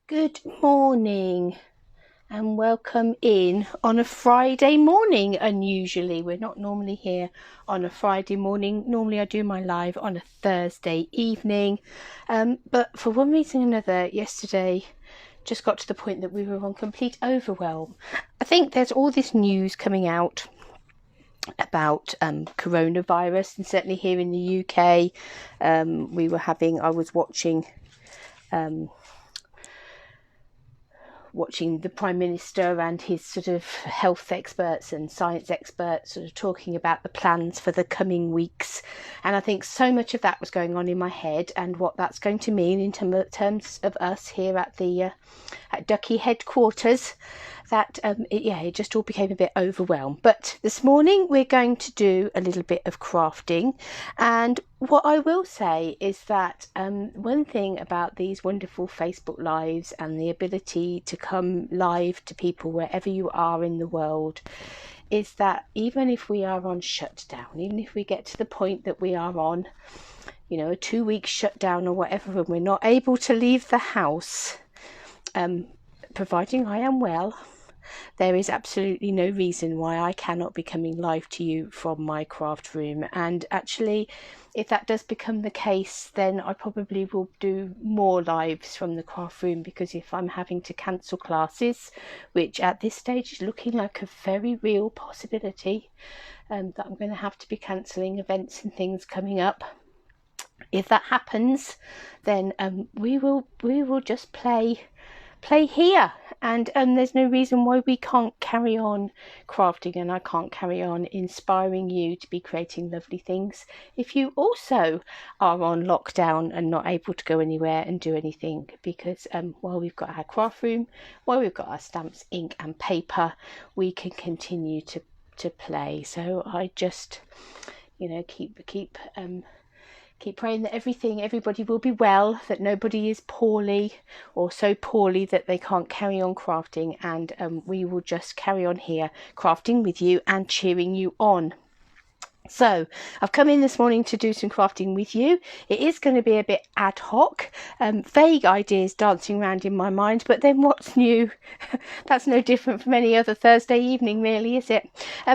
Good morning and welcome in on a Friday morning. Unusually, we're not normally here on a Friday morning. Normally I do my live on a Thursday evening, but for one reason or another yesterday just got to the point that we were on complete overwhelm. I think there's all this news coming out about coronavirus, and certainly here in the UK I was watching the Prime Minister and his sort of health experts and science experts sort of talking about the plans for the coming weeks. And I think so much of that was going on in my head and what that's going to mean in terms of us here at the at Duckie headquarters, that it just all became a bit overwhelmed. But this morning we're going to do a little bit of crafting, and what I will say is that one thing about these wonderful Facebook Lives and the ability to come live to people wherever you are in the world is that even if we are on shutdown, even if we get to the point that we are on, a 2-week shutdown or whatever, and we're not able to leave the house, providing I am well, there is absolutely no reason why I cannot be coming live to you from my craft room. And actually, if that does become the case, then I probably will do more lives from the craft room, because if I'm having to cancel classes, which at this stage is looking like a very real possibility, that I'm going to have to be cancelling events and things coming up. If that happens, then we will just play here, and there's no reason why we can't carry on crafting, and I can't carry on inspiring you to be creating lovely things if you also are on lockdown and not able to go anywhere and do anything, because while we've got our craft room, while we've got our stamps, ink and paper, we can continue to play. So I just keep praying that everybody will be well, that nobody is poorly or so poorly that they can't carry on crafting, and we will just carry on here crafting with you and cheering you on. So I've come in this morning to do some crafting with you. It is going to be a bit ad hoc, vague ideas dancing around in my mind, but then what's new? That's no different from any other Thursday evening, really, is it?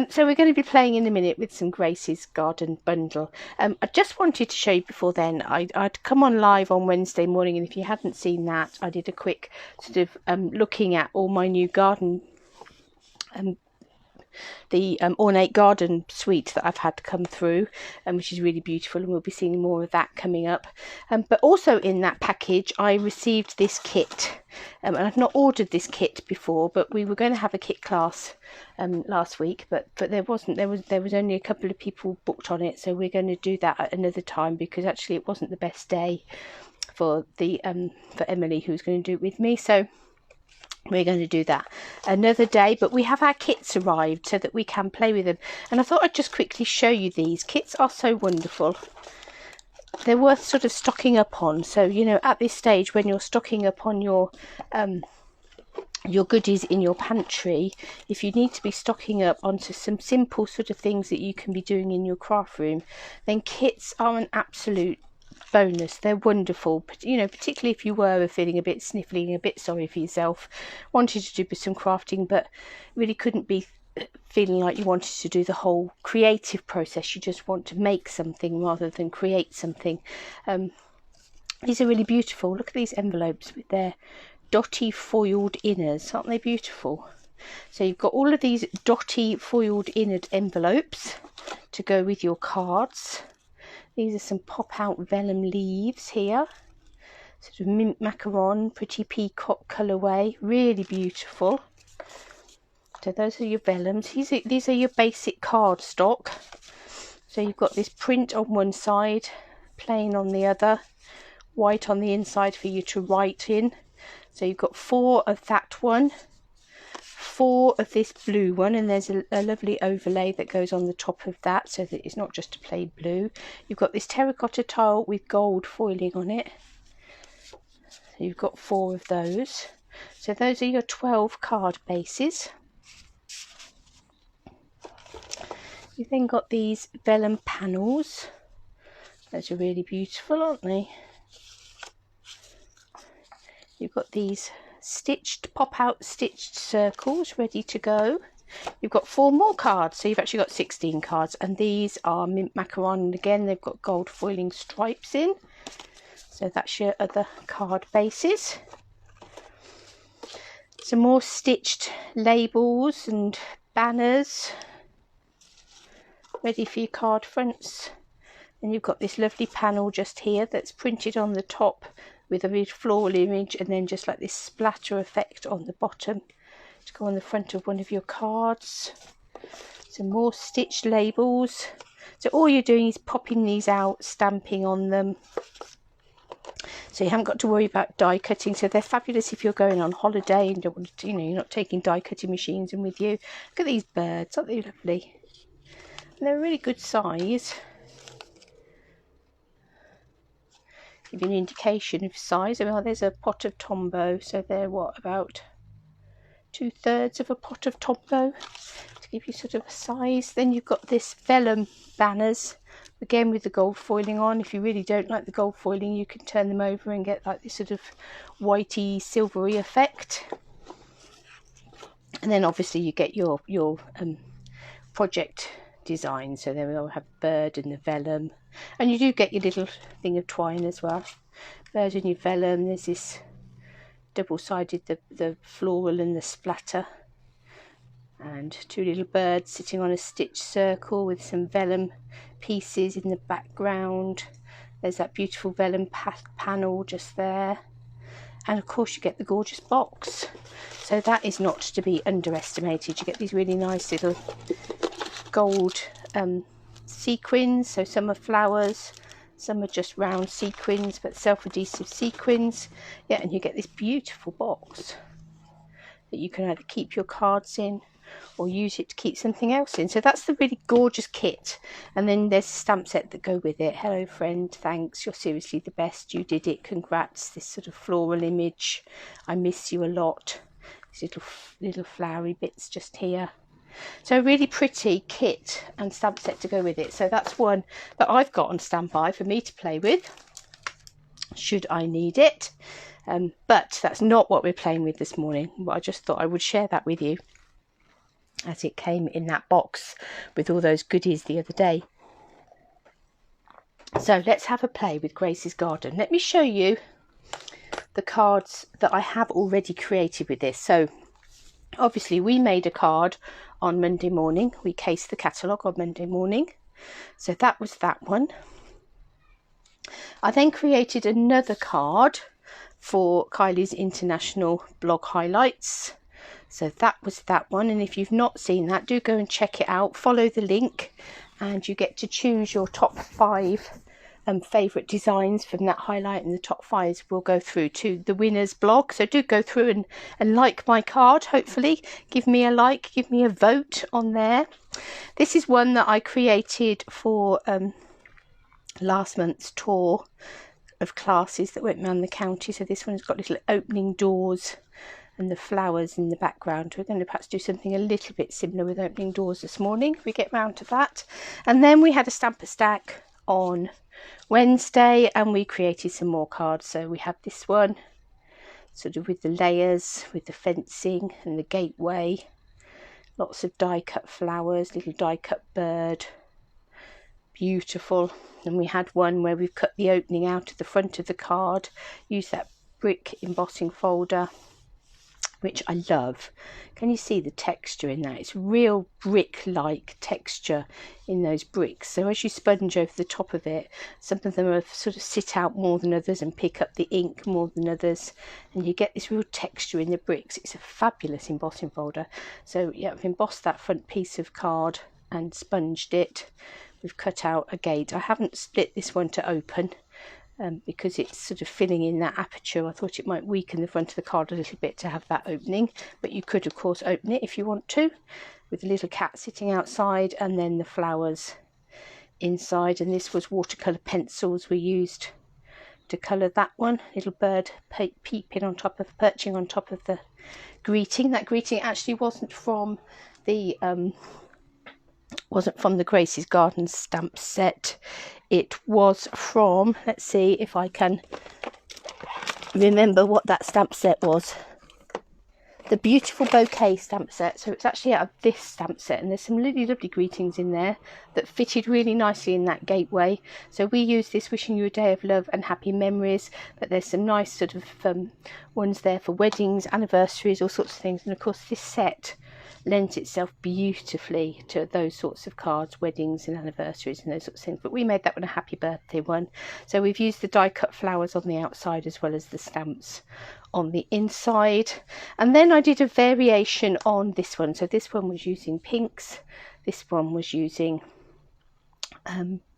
So we're going to be playing in a minute with some Grace's Garden Bundle. I just wanted to show you before then, I'd come on live on Wednesday morning, and if you hadn't seen that, I did a quick sort of looking at all my new garden the ornate garden suite that I've had come through, which is really beautiful, and we'll be seeing more of that coming up. But also in that package I received this kit, and I've not ordered this kit before, but we were going to have a kit class last week, but there was only a couple of people booked on it, so we're going to do that at another time, because actually it wasn't the best day for Emily, who's going to do it with me. So we're going to do that another day, but we have our kits arrived so that we can play with them. And I thought I'd just quickly show you these. Kits are so wonderful. They're worth sort of stocking up on. So, at this stage when you're stocking up on your goodies in your pantry, if you need to be stocking up onto some simple sort of things that you can be doing in your craft room, then kits are an absolute bonus. They're wonderful, but particularly if you were feeling a bit sniffly, a bit sorry for yourself, wanted to do some crafting but really couldn't be feeling like you wanted to do the whole creative process, you just want to make something rather than create something. These are really beautiful. Look at these envelopes with their dotty foiled inners, aren't they beautiful? So you've got all of these dotty foiled innered envelopes to go with your cards. These are some pop-out vellum leaves here, sort of mint macaron, pretty peacock colourway, really beautiful. So those are your vellums. These are your basic cardstock. So you've got this print on one side, plain on the other, white on the inside for you to write in. So you've got 4 of that one, 4 of this blue one, and there's a lovely overlay that goes on the top of that so that it's not just a plain blue. You've got this terracotta tile with gold foiling on it. So you've got 4 of those. So those are your 12 card bases. You've then got these vellum panels. Those are really beautiful, aren't they? You've got these stitched, pop-out stitched circles ready to go. You've got 4 more cards, so you've actually got 16 cards, and these are mint macaron, and again they've got gold foiling stripes in. So that's your other card bases. Some more stitched labels and banners ready for your card fronts. And you've got this lovely panel just here that's printed on the top with a floral image, and then just like this splatter effect on the bottom to go on the front of one of your cards. Some more stitched labels. So all you're doing is popping these out, stamping on them. So you haven't got to worry about die cutting. So they're fabulous if you're going on holiday and don't want to, you're not taking die cutting machines in with you. Look at these birds, aren't they lovely? And they're a really good size. Give you an indication of size. Well, there's a pot of Tombow, so they're what, about 2/3 of a pot of Tombow to give you sort of a size. Then you've got this vellum banners, again with the gold foiling on. If you really don't like the gold foiling, you can turn them over and get like this sort of whitey silvery effect. And then obviously you get your project design. So there we all have bird and the vellum, and you do get your little thing of twine as well. Bird and your vellum. There's this double-sided, the floral and the splatter, and 2 little birds sitting on a stitched circle with some vellum pieces in the background. There's that beautiful vellum panel just there, and of course you get the gorgeous box. So that is not to be underestimated. You get these really nice little gold sequins. So some are flowers, some are just round sequins, but self-adhesive sequins. Yeah, and you get this beautiful box that you can either keep your cards in or use it to keep something else in. So that's the really gorgeous kit. And then there's a stamp set that go with it. Hello friend, thanks, you're seriously the best, you did it, congrats. This sort of floral image, I miss you a lot. These little flowery bits just here. So a really pretty kit and stamp set to go with it. So that's one that I've got on standby for me to play with should I need it. But that's not what we're playing with this morning. But I just thought I would share that with you, as it came in that box with all those goodies the other day. So let's have a play with Grace's Garden. Let me show you the cards that I have already created with this. So obviously we made a card on Monday morning. We cased the catalogue on Monday morning. So that was that one. I then created another card for Kylie's International Blog Highlights. So that was that one. And if you've not seen that, do go and check it out. Follow the link and you get to choose your top 5 favourite designs from that highlight, and the top 5 will go through to the winner's blog. So do go through and like my card. Hopefully give me a like, give me a vote on there. This is one that I created for last month's tour of classes that went around the county. So this one's got little opening doors and the flowers in the background. We're going to perhaps do something a little bit similar with opening doors this morning if we get round to that. And then we had a stamper stack on Wednesday and we created some more cards. So we have this one sort of with the layers, with the fencing and the gateway, lots of die cut flowers, little die cut bird, beautiful. And we had one where we've cut the opening out of the front of the card, use that brick embossing folder, which I love. Can you see the texture in that? It's real brick-like texture in those bricks. So as you sponge over the top of it, some of them are sort of sit out more than others and pick up the ink more than others, and you get this real texture in the bricks. It's a fabulous embossing folder. So yeah, I've embossed that front piece of card and sponged it. We've cut out a gate. I haven't split this one to open because it's sort of filling in that aperture. I thought it might weaken the front of the card a little bit to have that opening, but you could of course open it if you want to, with the little cat sitting outside and then the flowers inside. And this was watercolour pencils we used to colour that one. Little bird peeping on top of, perching on top of the greeting. That greeting actually wasn't from the Grace's Garden stamp set. It was from, let's see if I can remember what that stamp set was. The Beautiful Bouquet stamp set. So it's actually out of this stamp set, and there's some really lovely greetings in there that fitted really nicely in that gateway. So we use this, wishing you a day of love and happy memories, but there's some nice sort of ones there for weddings, anniversaries, all sorts of things. And of course this set lends itself beautifully to those sorts of cards, weddings and anniversaries and those sorts of things. But we made that one a happy birthday one. So we've used the die cut flowers on the outside as well as the stamps on the inside. And then I did a variation on this one. So this one was using pinks, this one was using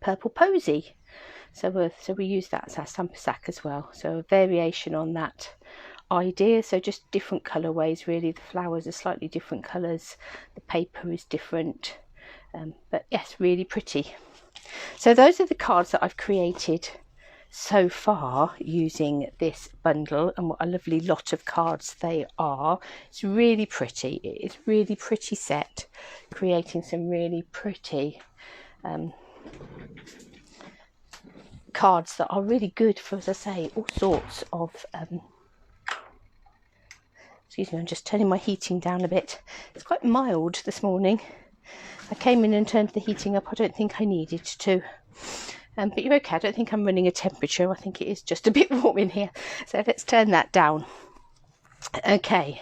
purple posy. So we used that as our stamper sack as well. So a variation on that idea. So just different colorways really. The flowers are slightly different colors, the paper is different, but yes, really pretty. So those are the cards that I've created so far using this bundle, and what a lovely lot of cards they are. It's really pretty. It is really pretty set, creating some really pretty cards that are really good for, as I say, all sorts of excuse me, I'm just turning my heating down a bit. It's quite mild this morning. I came in and turned the heating up. I don't think I needed to. But you're okay. I don't think I'm running a temperature. I think it is just a bit warm in here. So let's turn that down. Okay.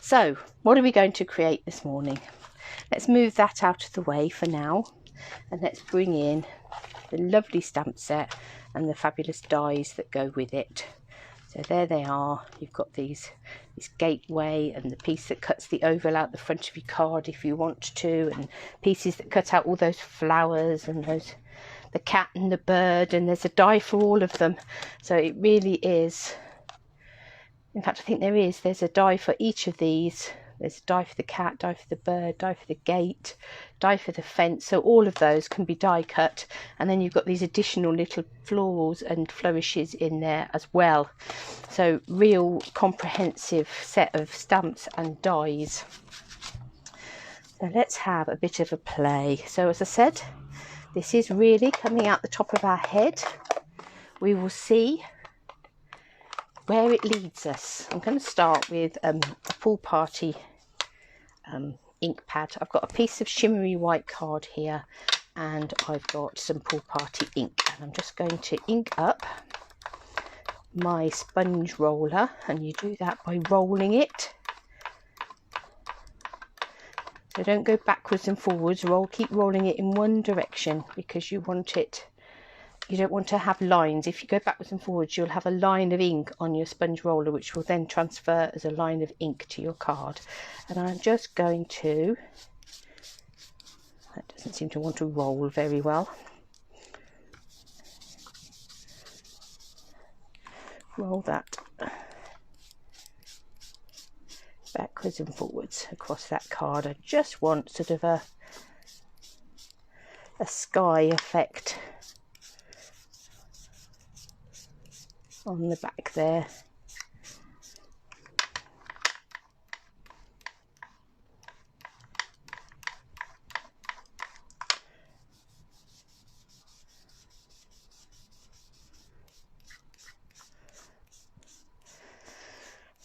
So what are we going to create this morning? Let's move that out of the way for now. And let's bring in the lovely stamp set and the fabulous dies that go with it. So there they are. You've got this gateway and the piece that cuts the oval out the front of your card if you want to, and pieces that cut out all those flowers and the cat and the bird, and there's a die for all of them. So it really is, in fact I think there's a die for each of these. There's a die for the cat, die for the bird, die for the gate, die for the fence. So all of those can be die cut. And then you've got these additional little florals and flourishes in there as well. So real comprehensive set of stamps and dies. So let's have a bit of a play. So as I said, this is really coming out the top of our head. We will see where it leads us. I'm going to start with a Pool Party ink pad. I've got a piece of shimmery white card here, and I've got some Pool Party ink, and I'm just going to ink up my sponge roller, and you do that by rolling it. So don't go backwards and forwards, keep rolling it in one direction, because you don't want to have lines. If you go backwards and forwards, you'll have a line of ink on your sponge roller, which will then transfer as a line of ink to your card. And I'm just going to, that doesn't seem to want to roll very well. Roll that backwards and forwards across that card. I just want sort of a sky effect on the back there.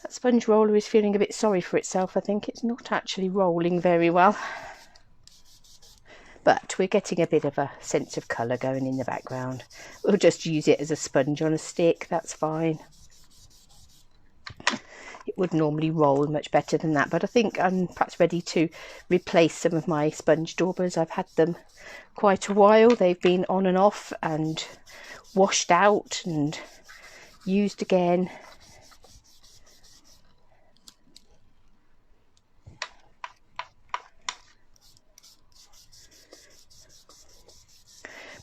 That sponge roller is feeling a bit sorry for itself. I think it's not actually rolling very well. But we're getting a bit of a sense of colour going in the background. We'll just use it as a sponge on a stick, that's fine. It would normally roll much better than that, but I think I'm perhaps ready to replace some of my sponge daubers. I've had them quite a while. They've been on and off and washed out and used again.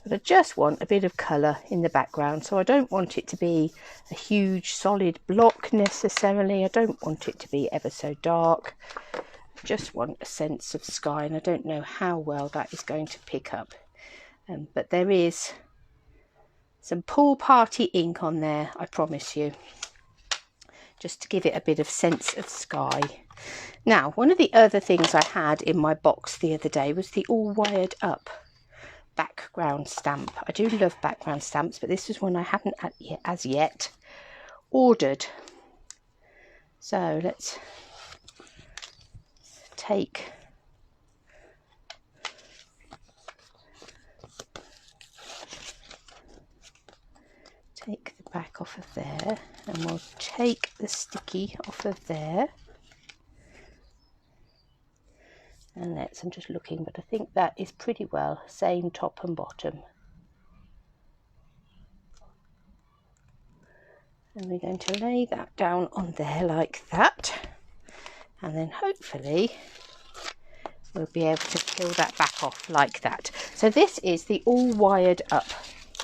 But I just want a bit of colour in the background, so I don't want it to be a huge solid block necessarily. I don't want it to be ever so dark. I just want a sense of sky, and I don't know how well that is going to pick up. But there is some Pool Party ink on there, I promise you, just to give it a bit of sense of sky. Now, one of the other things I had in my box the other day was the all wired up background stamp. I do love background stamps, but this was one I hadn't as yet ordered. So let's take the back off of there, and we'll take the sticky off of there. And I'm just looking, but I think that is pretty well same top and bottom. And we're going to lay that down on there like that, and then hopefully we'll be able to peel that back off like that. So this is the all wired up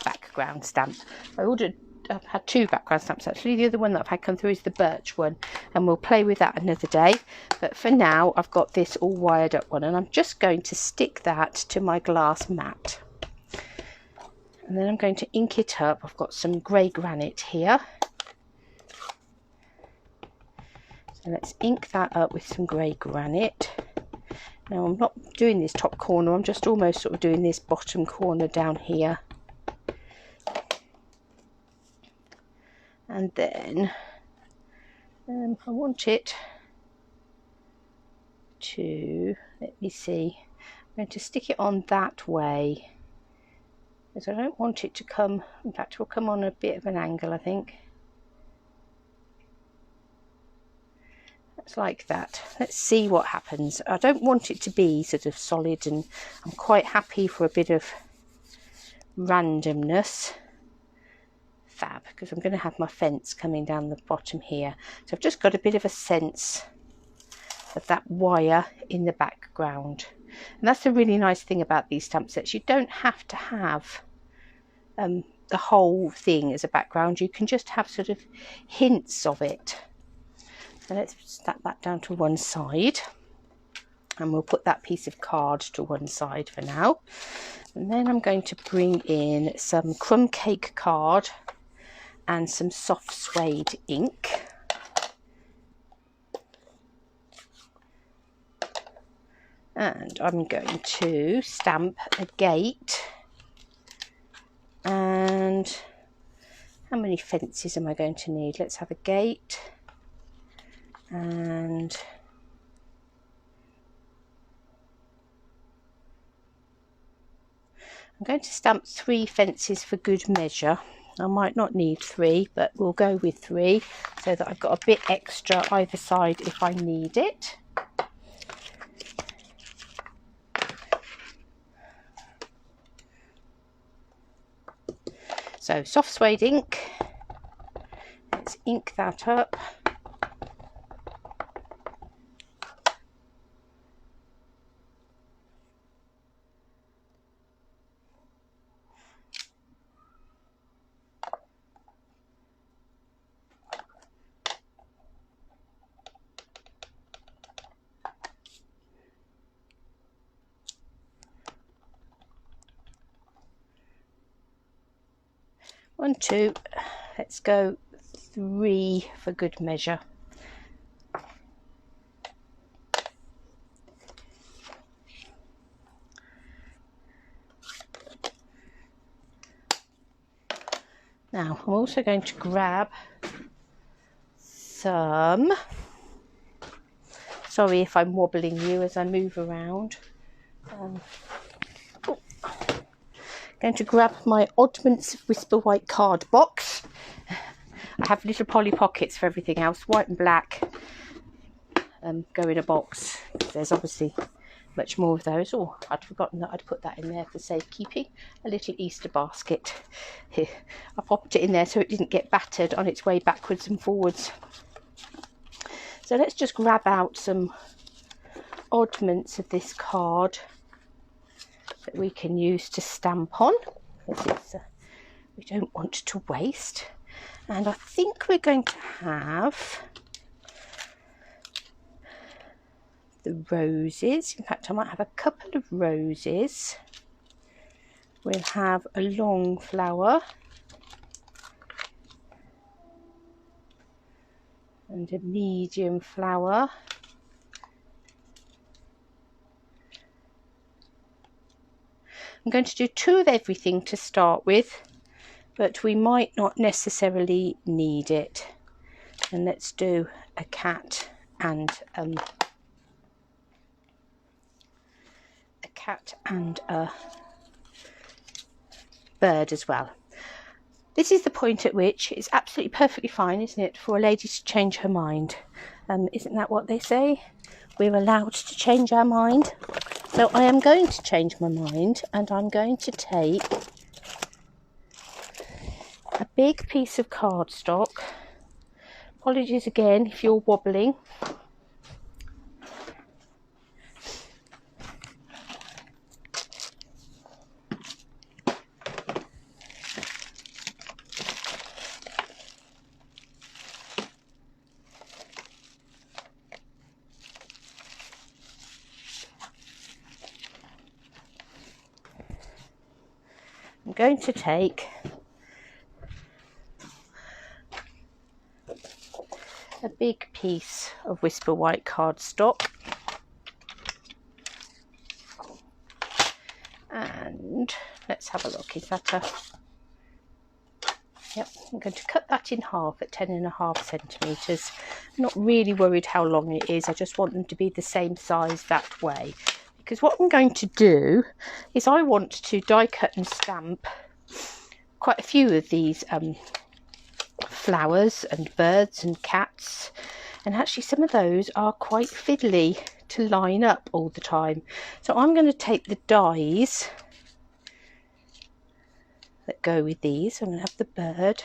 background stamp. I've had two background stamps actually. The other one that I've had come through is the birch one, and we'll play with that another day. But for now I've got this all wired up one, and I'm just going to stick that to my glass mat, and then I'm going to ink it up. I've got some grey granite here, so let's ink that up with some grey granite. Now I'm not doing this top corner, I'm just almost sort of doing this bottom corner down here. And then I want it to, let me see, I'm going to stick it on that way, because I don't want it to come, in fact it will come on a bit of an angle, I think. That's like that. Let's see what happens. I don't want it to be sort of solid, and I'm quite happy for a bit of randomness. Fab, because I'm going to have my fence coming down the bottom here, so I've just got a bit of a sense of that wire in the background. And that's the really nice thing about these stamp sets, you don't have to have the whole thing as a background, you can just have sort of hints of it. So let's stack that down to one side, and we'll put that piece of card to one side for now. And then I'm going to bring in some crumb cake card and some soft suede ink. And I'm going to stamp a gate. And how many fences am I going to need? Let's have a gate. And I'm going to stamp 3 fences for good measure. I might not need 3, but we'll go with 3 so that I've got a bit extra either side if I need it. So soft suede ink, let's ink that up. One, two, let's go 3 for good measure. Now I'm also going to grab some, sorry if I'm wobbling you as I move around, going to grab my Oddments Whisper White card box. I have little Polly Pockets for everything else, white and black, go in a box. There's obviously much more of those. Oh, I'd forgotten that I'd put that in there for safekeeping. A little Easter basket. Here, I popped it in there so it didn't get battered on its way backwards and forwards. So let's just grab out some oddments of this card that we can use to stamp on, because we don't want to waste. And I think we're going to have the roses. In fact, I might have a couple of roses. We'll have a long flower and a medium flower. I'm going to do 2 of everything to start with, but we might not necessarily need it. And let's do a cat and a bird as well. This is the point at which it's absolutely perfectly fine, isn't it, for a lady to change her mind. Isn't that what they say? We're allowed to change our mind. So I am going to change my mind, and I'm going to take a big piece of cardstock. Apologies again if you're wobbling. I'm going to take a big piece of Whisper White cardstock, and let's have a look. Is that a... Yep, I'm going to cut that in half at 10.5 centimetres. I'm not really worried how long it is, I just want them to be the same size that way. Because what I'm going to do is I want to die cut and stamp quite a few of these flowers and birds and cats, and actually some of those are quite fiddly to line up all the time. So I'm going to take the dies that go with these. I'm going to have the bird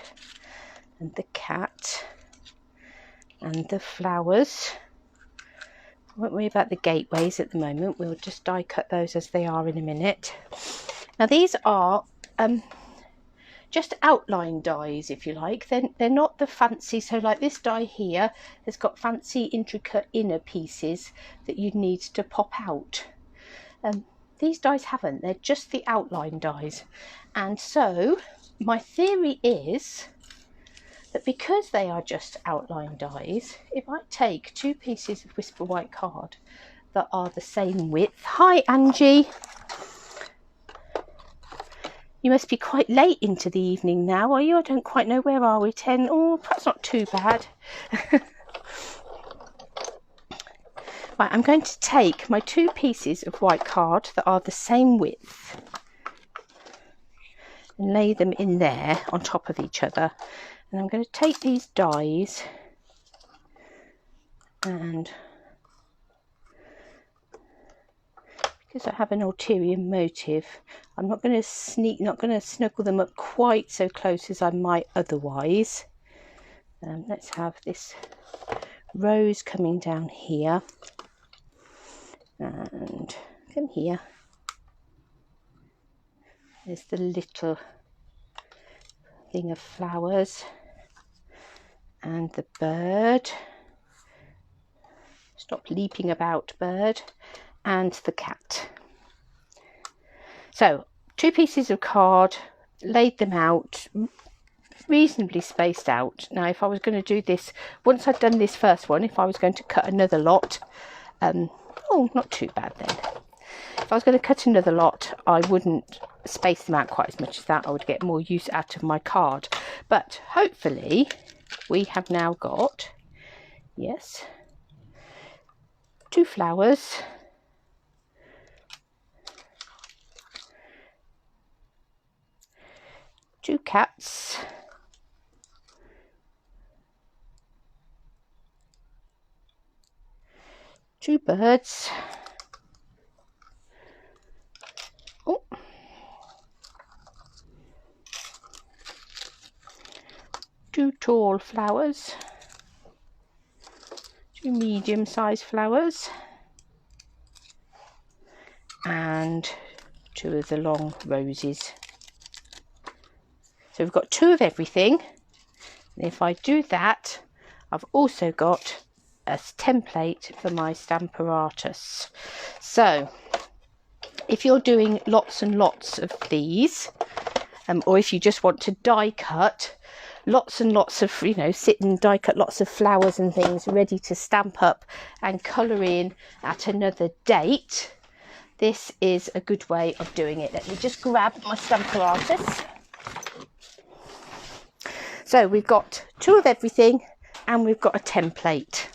and the cat and the flowers. I won't worry about the gateways at the moment, we'll just die cut those as they are in a minute. Now these are just outline dies, if you like. They're not the fancy, so like this die here has got fancy intricate inner pieces that you need to pop out. These dies haven't, they're just the outline dies. And so my theory is that because they are just outline dies, if I take 2 pieces of Whisper White card that are the same width... Hi Angie! You must be quite late into the evening now, are you? I don't quite know, where are we? 10? Oh, perhaps not too bad. Right, I'm going to take my 2 pieces of white card that are the same width and lay them in there on top of each other. And I'm going to take these dies and, because I have an ulterior motive, I'm not going to snuggle them up quite so close as I might otherwise. Let's have this rose coming down here and come here. There's the little thing of flowers and the bird. Stop leaping about, bird. And the cat. So 2 pieces of card, laid them out, reasonably spaced out. Now if I was going to do this, once I'd done this first one, if I was going to cut another lot, oh, not too bad then. If I was going to cut another lot, I wouldn't space them out quite as much as that. I would get more use out of my card. But hopefully we have now got, yes, 2 flowers, 2 cats, 2 birds, oh, 2 tall flowers, 2 medium-sized flowers, and 2 of the long roses. So we've got 2 of everything, and if I do that, I've also got a template for my Stamparatus. So if you're doing lots and lots of these, or if you just want to die cut lots and lots of, sit and die cut lots of flowers and things ready to stamp up and colour in at another date, this is a good way of doing it. Let me just grab my Stamparatus. So we've got 2 of everything, and we've got a template.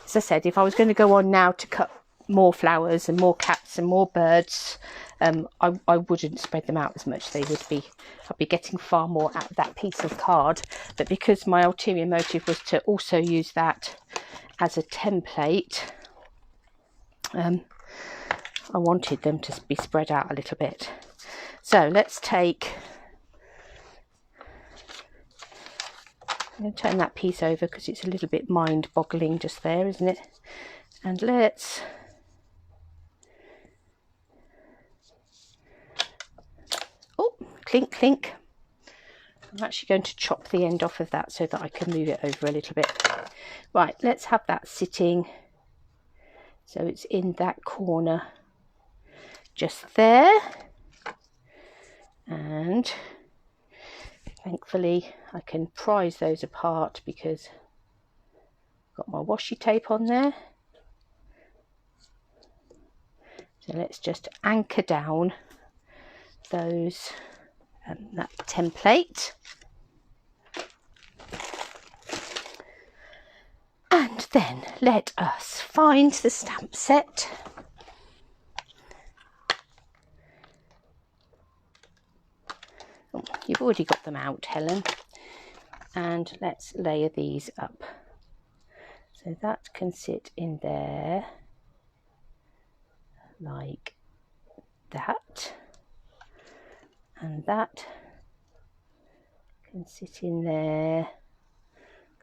As I said, if I was going to go on now to cut more flowers and more cats and more birds, I wouldn't spread them out as much. I'd be getting far more out of that piece of card. But because my ulterior motive was to also use that as a template, I wanted them to be spread out a little bit. So let's take, I'm going to turn that piece over because it's a little bit mind-boggling just there, isn't it? And let's clink, clink. I'm actually going to chop the end off of that so that I can move it over a little bit. Right, let's have that sitting so it's in that corner just there. And thankfully I can prise those apart because I've got my washi tape on there. So let's just anchor down those that template, and then let us find the stamp set. Oh, you've already got them out, Helen. And let's layer these up so that can sit in there like that. And that can sit in there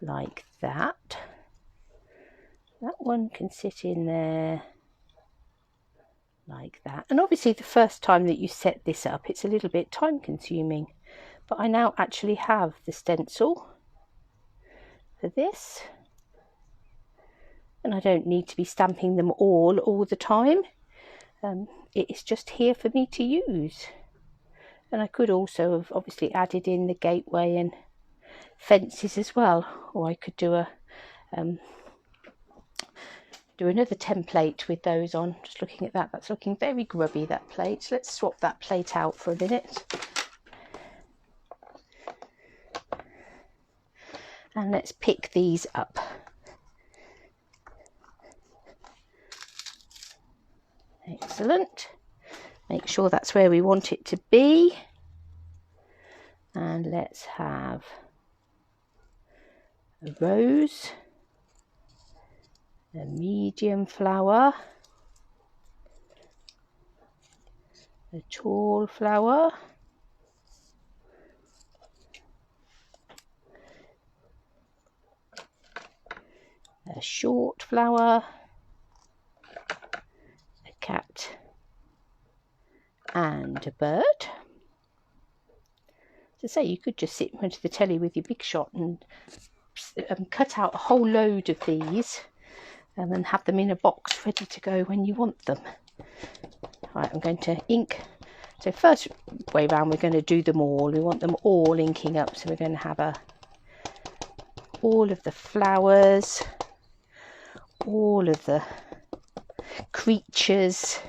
like that. That one can sit in there like that. And obviously the first time that you set this up, it's a little bit time consuming. But I now actually have the stencil for this. And I don't need to be stamping them all the time. It is just here for me to use. And I could also have obviously added in the gateway and fences as well, or I could do another template with those on. Just looking at that, that's looking very grubby, that plate. So let's swap that plate out for a minute. And let's pick these up. Excellent. Make sure that's where we want it to be. And let's have a rose, a medium flower, a tall flower, a short flower, a cat, and a bird. As I say, you could just sit in front of the telly with your Big Shot and cut out a whole load of these and have them in a box ready to go when you want them. Right, I'm going to ink. So first way round, we're going to do them all. We want them all inking up. So we're going to have all of the flowers, all of the creatures,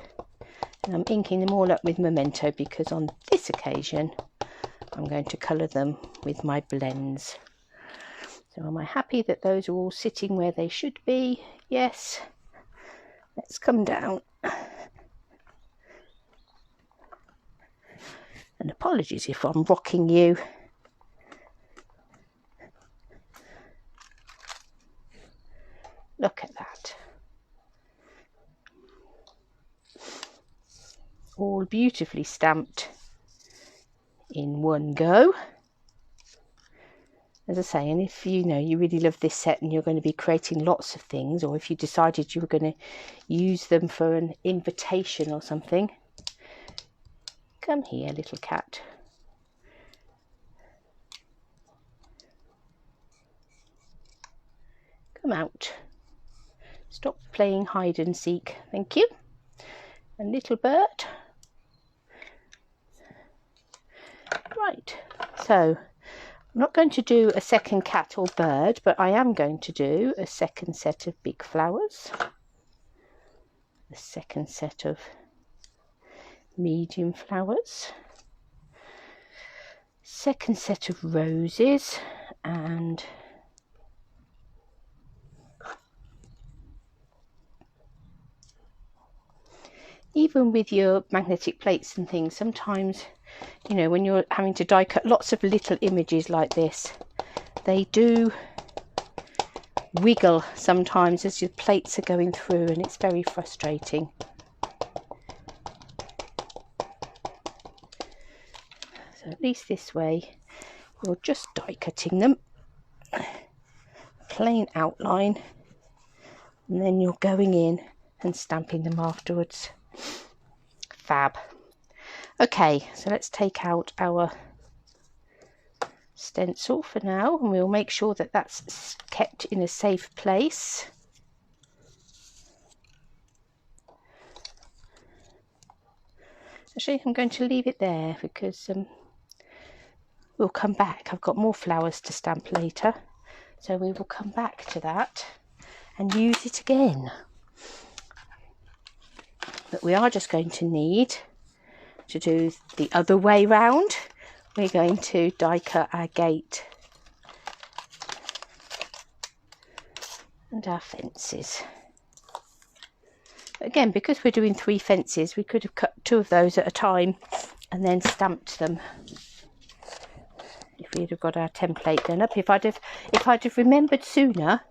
and I'm inking them all up with Memento because on this occasion I'm going to colour them with my blends. So am I happy that those are all sitting where they should be? Yes. Let's come down. And apologies if I'm rocking you. Look at that. All beautifully stamped in one go. As I say, and if you know you really love this set and you're going to be creating lots of things, or if you decided you were going to use them for an invitation or something, come here, little cat. Come out. Stop playing hide and seek. Thank you. A little bird. Right, so I'm not going to do a second cat or bird, but I am going to do a second set of big flowers, a second set of medium flowers, second set of roses, and even with your magnetic plates and things, sometimes, you know, when you're having to die cut lots of little images like this, they do wiggle sometimes as your plates are going through, and it's very frustrating. So at least this way you're just die cutting them, plain outline, and then you're going in and stamping them afterwards. Fab. Okay, so let's take out our stencil for now, and we'll make sure that that's kept in a safe place. Actually, I'm going to leave it there because we'll come back. I've got more flowers to stamp later, so we will come back to that and use it again. But we are just going to need to do the other way round. We're going to die cut our gate and our fences. Again, because we're doing 3 fences, we could have cut 2 of those at a time and then stamped them if we'd have got our template done up. If I'd have remembered sooner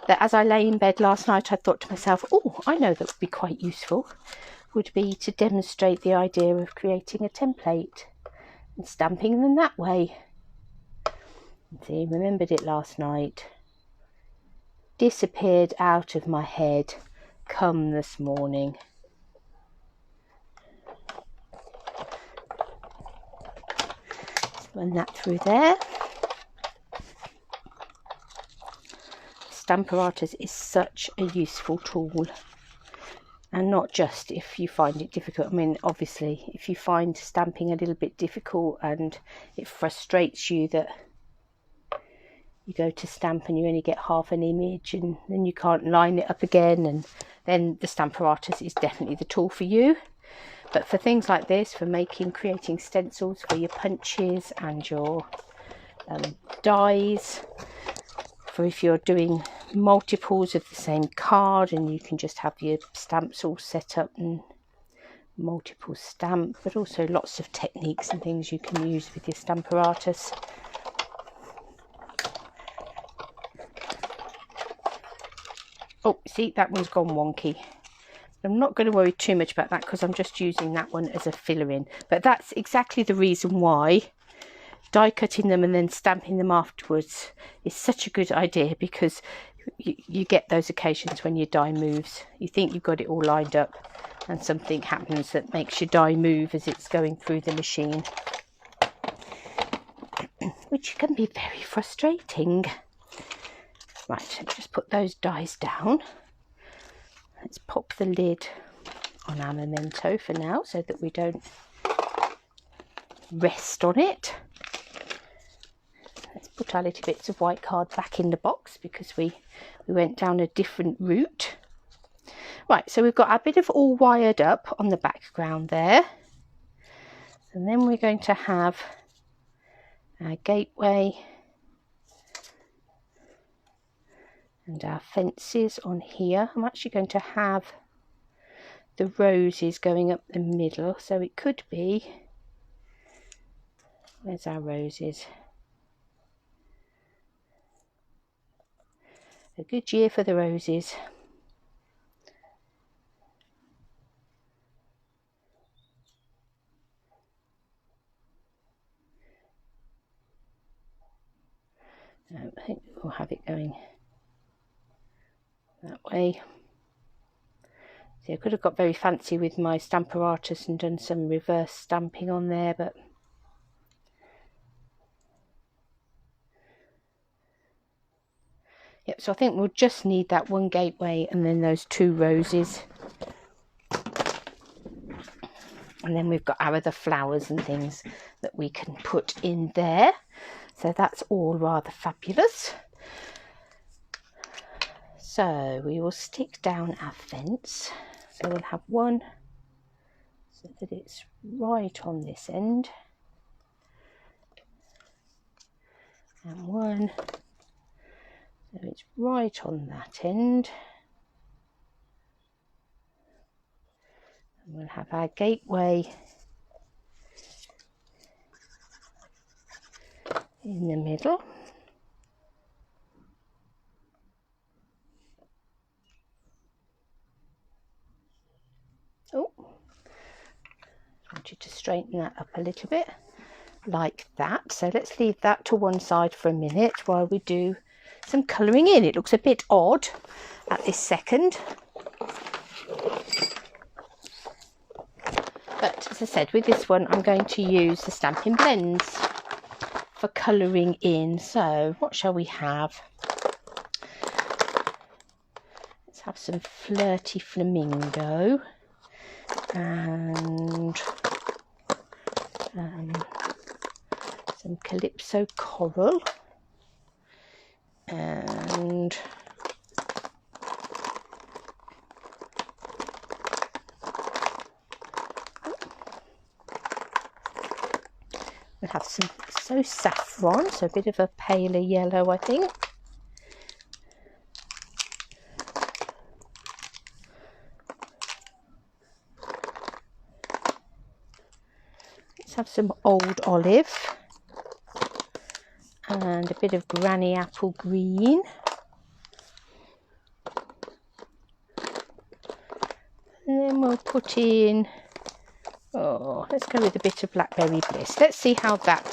that as I lay in bed last night, I thought to myself, oh, I know that would be quite useful, would be to demonstrate the idea of creating a template and stamping them that way. See, remembered it last night. Disappeared out of my head come this morning. Let's run that through there. Stamparatus is such a useful tool, and not just if you find it difficult. I mean, obviously, if you find stamping a little bit difficult and it frustrates you that you go to stamp and you only get half an image and then you can't line it up again, and then the Stamparatus is definitely the tool for you. But for things like this, for creating stencils for your punches and your dies, for if you're doing multiples of the same card and you can just have your stamps all set up and multiple stamp, but also lots of techniques and things you can use with your Stamparatus. Oh, see, that one's gone wonky. I'm not going to worry too much about that because I'm just using that one as a filler in. But that's exactly the reason why die cutting them and then stamping them afterwards is such a good idea, because you get those occasions when your die moves. You think you've got it all lined up and something happens that makes your die move as it's going through the machine, which can be very frustrating. Right, let me just put those dies down. Let's pop the lid on our memento for now so that we don't rest on it. Let's put our little bits of white card back in the box because we went down a different route. Right, so we've got our bit of all wired up on the background there. And then we're going to have our gateway and our fences on here. I'm actually going to have the roses going up the middle, so it could be, where's our roses? A good year for the roses. I think we'll have it going that way. See, I could have got very fancy with my Stamparatus and done some reverse stamping on there, but yep, so I think we'll just need that one gateway and then those 2 roses. And then we've got our other flowers and things that we can put in there. So that's all rather fabulous. So we will stick down our fence. So we'll have one so that it's right on this end. And one so it's right on that end. And have our gateway in the middle. Oh, I want you to straighten that up a little bit like that. So let's leave that to one side for a minute while we do some colouring in. It looks a bit odd at this second, but as I said, with this one I'm going to use the Stampin Blends for colouring in. So what shall we have? Let's have some Flirty Flamingo and some Calypso Coral and we'll have some saffron, so a bit of a paler yellow, I think. Let's have some Old Olive and a bit of Granny Apple Green. And then we'll put in, oh, let's go with a bit of Blackberry Bliss. Let's see how that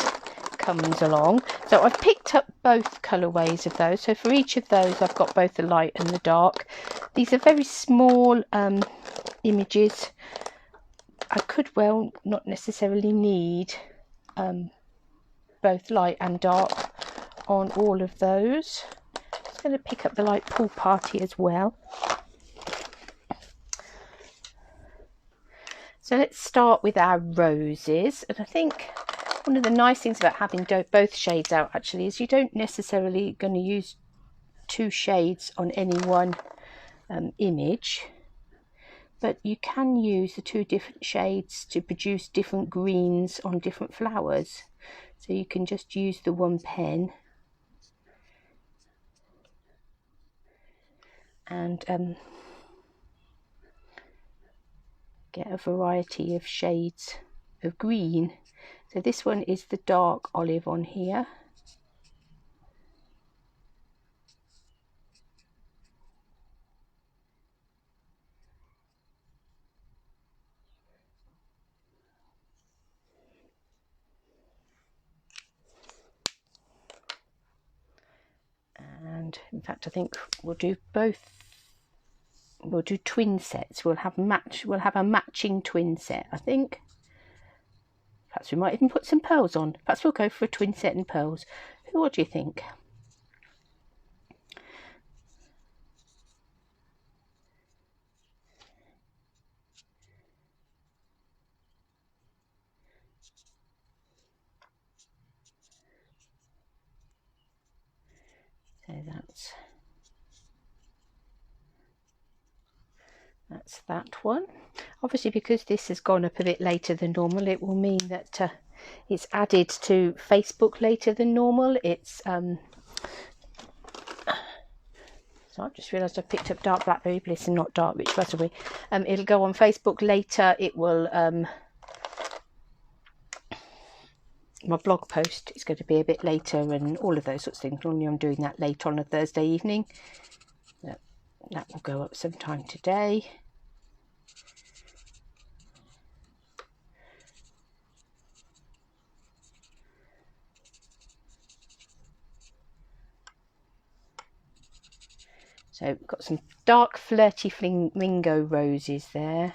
comes along. So I've picked up both colourways of those. So for each of those I've got both the light and the dark. These are very small images. I could well not necessarily need both light and dark on all of those. I'm just going to pick up the light Pool Party as well. So let's start with our roses, and I think one of the nice things about having both shades out actually is you don't necessarily going to use two shades on any one image, but you can use the two different shades to produce different greens on different flowers. So you can just use the one pen and get a variety of shades of green. So this one is the dark olive on here. And in fact I think we'll do both. We'll do twin sets. We'll have a matching twin set, I think. Perhaps we might even put some pearls on. Perhaps we'll go for a twin set and pearls. What do you think? So that's that one. Obviously, because this has gone up a bit later than normal, it will mean that it's added to Facebook later than normal. It's so I've just realised I've picked up Dark Blackberry Bliss and not Dark Rich Butterbeer. It'll go on Facebook later. It will my blog post is going to be a bit later and all of those sorts of things. Normally I'm doing that late on a Thursday evening. That will go up sometime today. So we've got some dark Flirty Flamingo roses there.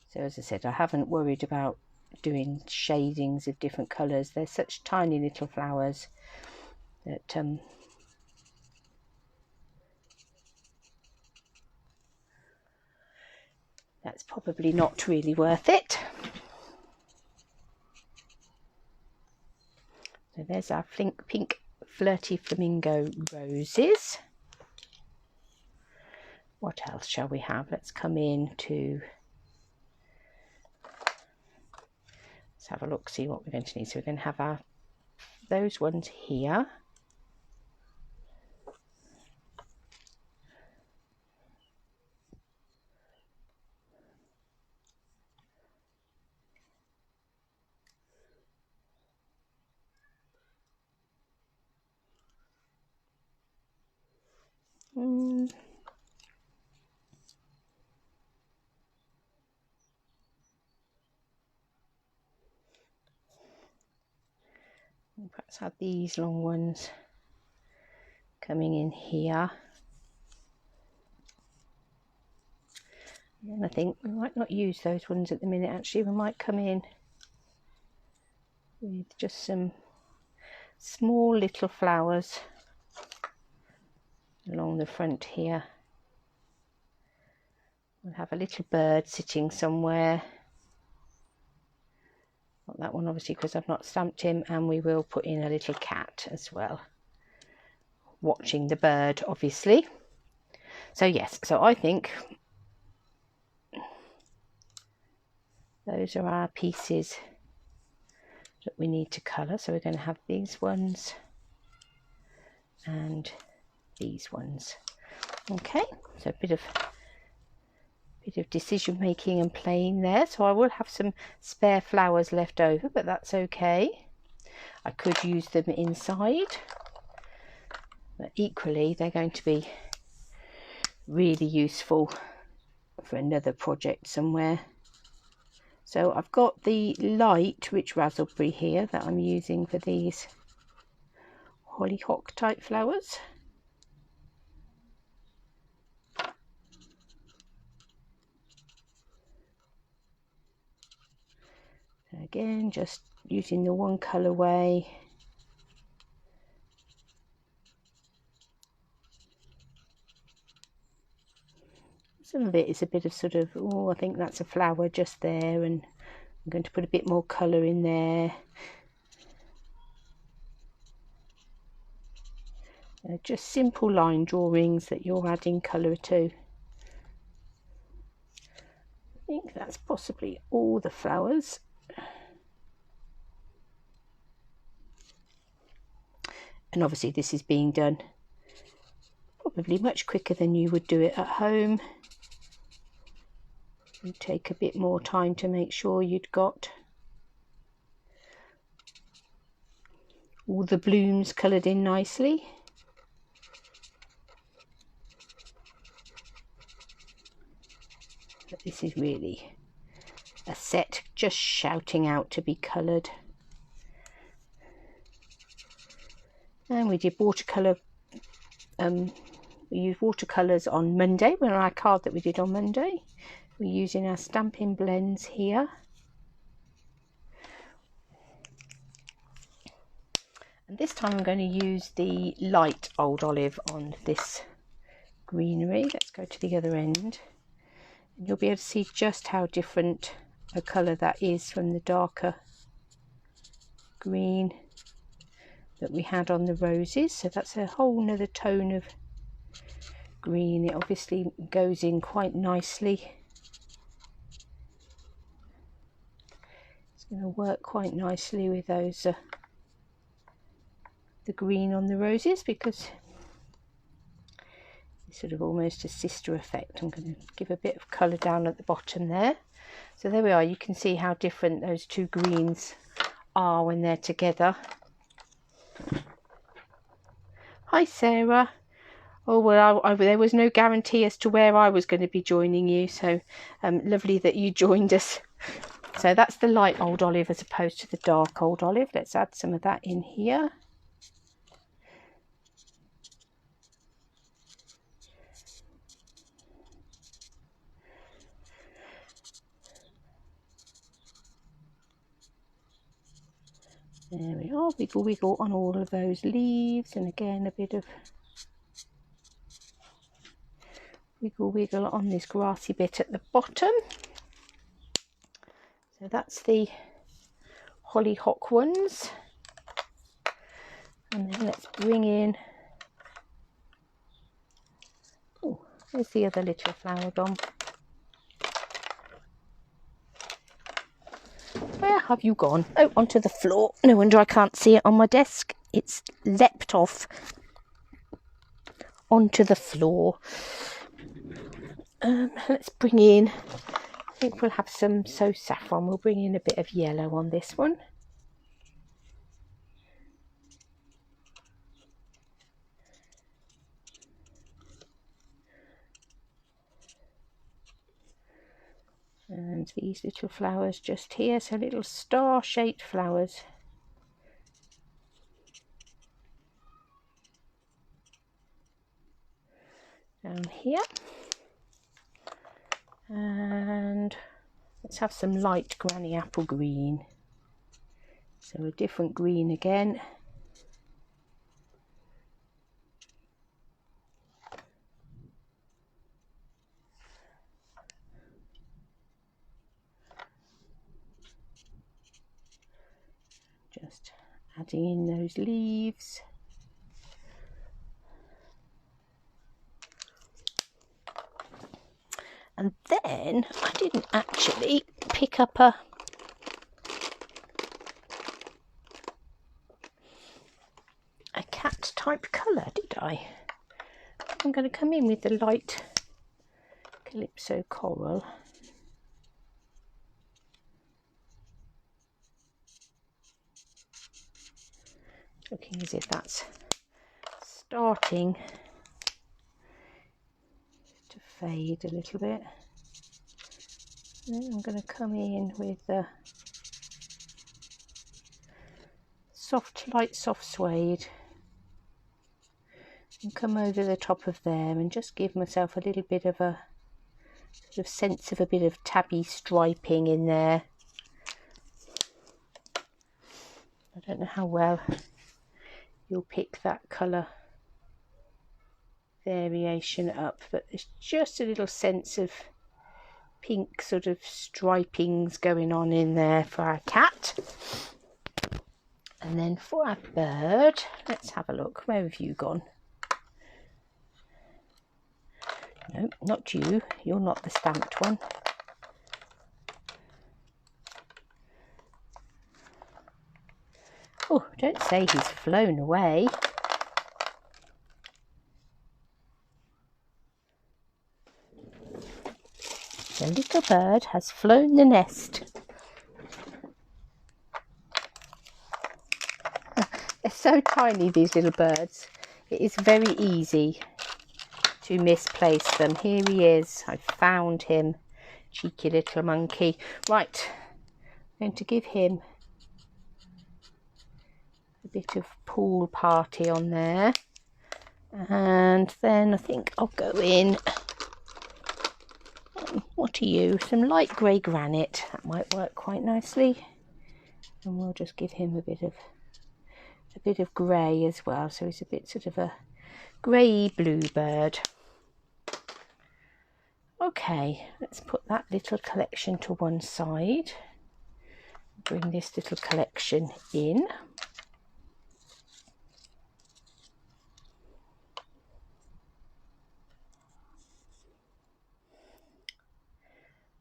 So as I said, I haven't worried about doing shadings of different colours. They're such tiny little flowers that that's probably not really worth it. So there's our pink Flirty Flamingo roses. What else shall we have? Let's come in to, let's have a look, see what we're going to need. So we're going to have those ones here. Perhaps have these long ones coming in here. And I think we might not use those ones at the minute. Actually, we might come in with just some small little flowers along the front here. We'll have a little bird sitting somewhere. Not that one obviously because I've not stamped him, and we will put in a little cat as well, watching the bird obviously. So yes, so I think those are our pieces that we need to colour. So we're going to have these ones and these ones. Okay, so a bit of decision making and playing there. So I will have some spare flowers left over, but that's okay. I could use them inside, but equally they're going to be really useful for another project somewhere. So I've got the light rich raspberry here that I'm using for these hollyhock type flowers. Again, just using the one colourway. Some of it is a bit of sort of, oh, I think that's a flower just there, and I'm going to put a bit more colour in there. Just simple line drawings that you're adding colour to. I think that's possibly all the flowers. And obviously this is being done probably much quicker than you would do it at home. You take a bit more time to make sure you'd got all the blooms coloured in nicely. But this is really a set just shouting out to be coloured. And we did watercolour, we used watercolours on Monday, on our card that we did on Monday. We're using our Stampin Blends here. And this time I'm going to use the light Old Olive on this greenery. Let's go to the other end. And you'll be able to see just how different a colour that is from the darker green that we had on the roses. So that's a whole nother tone of green. It obviously goes in quite nicely. It's going to work quite nicely with those the green on the roses, because it's sort of almost a sister effect. I'm going to give a bit of colour down at the bottom there. So there we are. You can see how different those two greens are when they're together. Hi Sarah. Oh well, there was no guarantee as to where I was going to be joining you, so lovely that you joined us. So that's the light Old Olive as opposed to the dark Old Olive. Let's add some of that in here. There we are, wiggle wiggle on all of those leaves, and again a bit of wiggle wiggle on this grassy bit at the bottom. So that's the hollyhock ones. And then let's bring in, oh, there's the other little flower dom. Where have you gone? Oh, onto the floor. No wonder I can't see it on my desk. It's leapt off onto the floor. Let's bring in, I think we'll have some saffron. We'll bring in a bit of yellow on this one. And these little flowers just here, so little star-shaped flowers. Down here. And let's have some light granny apple green. So a different green again. Just adding in those leaves. And then I didn't actually pick up a cat type colour, did I? I'm going to come in with the light Calypso Coral. Looking as if that's starting to fade a little bit. Then I'm going to come in with the light soft suede and come over the top of them and just give myself a little bit of a sort of sense of a bit of tabby striping in there. I don't know how well you'll pick that colour variation up, but there's just a little sense of pink sort of stripings going on in there for our cat. And then for our bird, let's have a look. Where have you gone? No, not you. You're not the stamped one. Oh, don't say he's flown away. The little bird has flown the nest. They're so tiny, these little birds. It is very easy to misplace them. Here he is. I found him. Cheeky little monkey. Right, I'm going to give him a bit of pool party on there. And then I think I'll go in. What are you? Some light grey granite. That might work quite nicely. And we'll just give him a bit of grey as well. So he's a bit sort of a grey blue bird. Okay, let's put that little collection to one side. Bring this little collection in.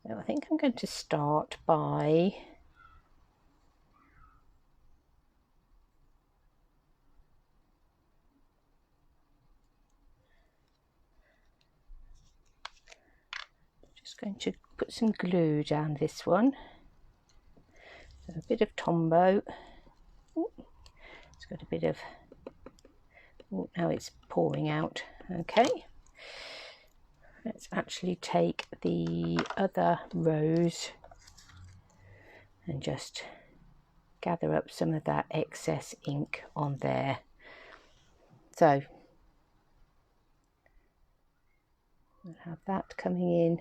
So I think I'm going to start by just going to put some glue down this one. So a bit of Tombow. Ooh, it's got a bit of, oh, now it's pouring out. Okay. Let's actually take the other rose and just gather up some of that excess ink on there. So we'll have that coming in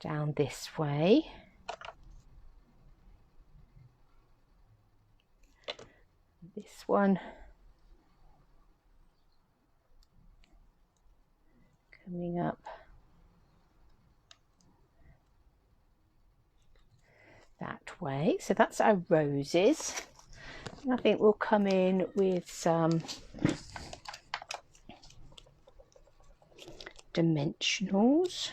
down this way. This one coming up that way. So that's our roses. And I think we'll come in with some dimensionals.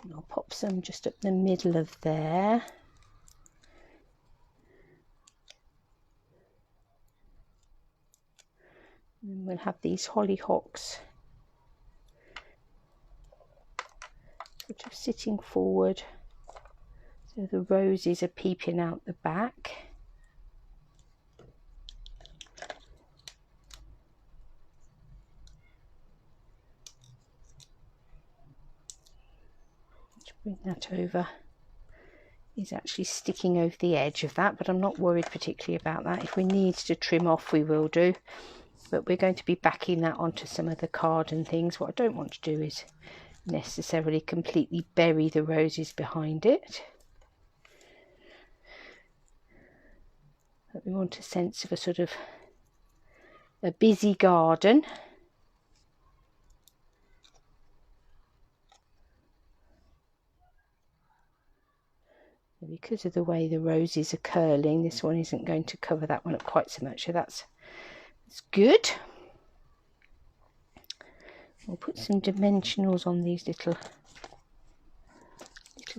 And I'll pop some just up the middle of there. And we'll have these hollyhocks sort of sitting forward, so the roses are peeping out the back. bring that over. Is actually sticking over the edge of that, but I'm not worried particularly about that. If we need to trim off, we will do, but we're going to be backing that onto some of the card and things. What I don't want to do is necessarily completely bury the roses behind it, but we want a sense of a sort of a busy garden. Because of the way the roses are curling, this one isn't going to cover that one up quite so much, so that's good. We'll put some dimensionals on these little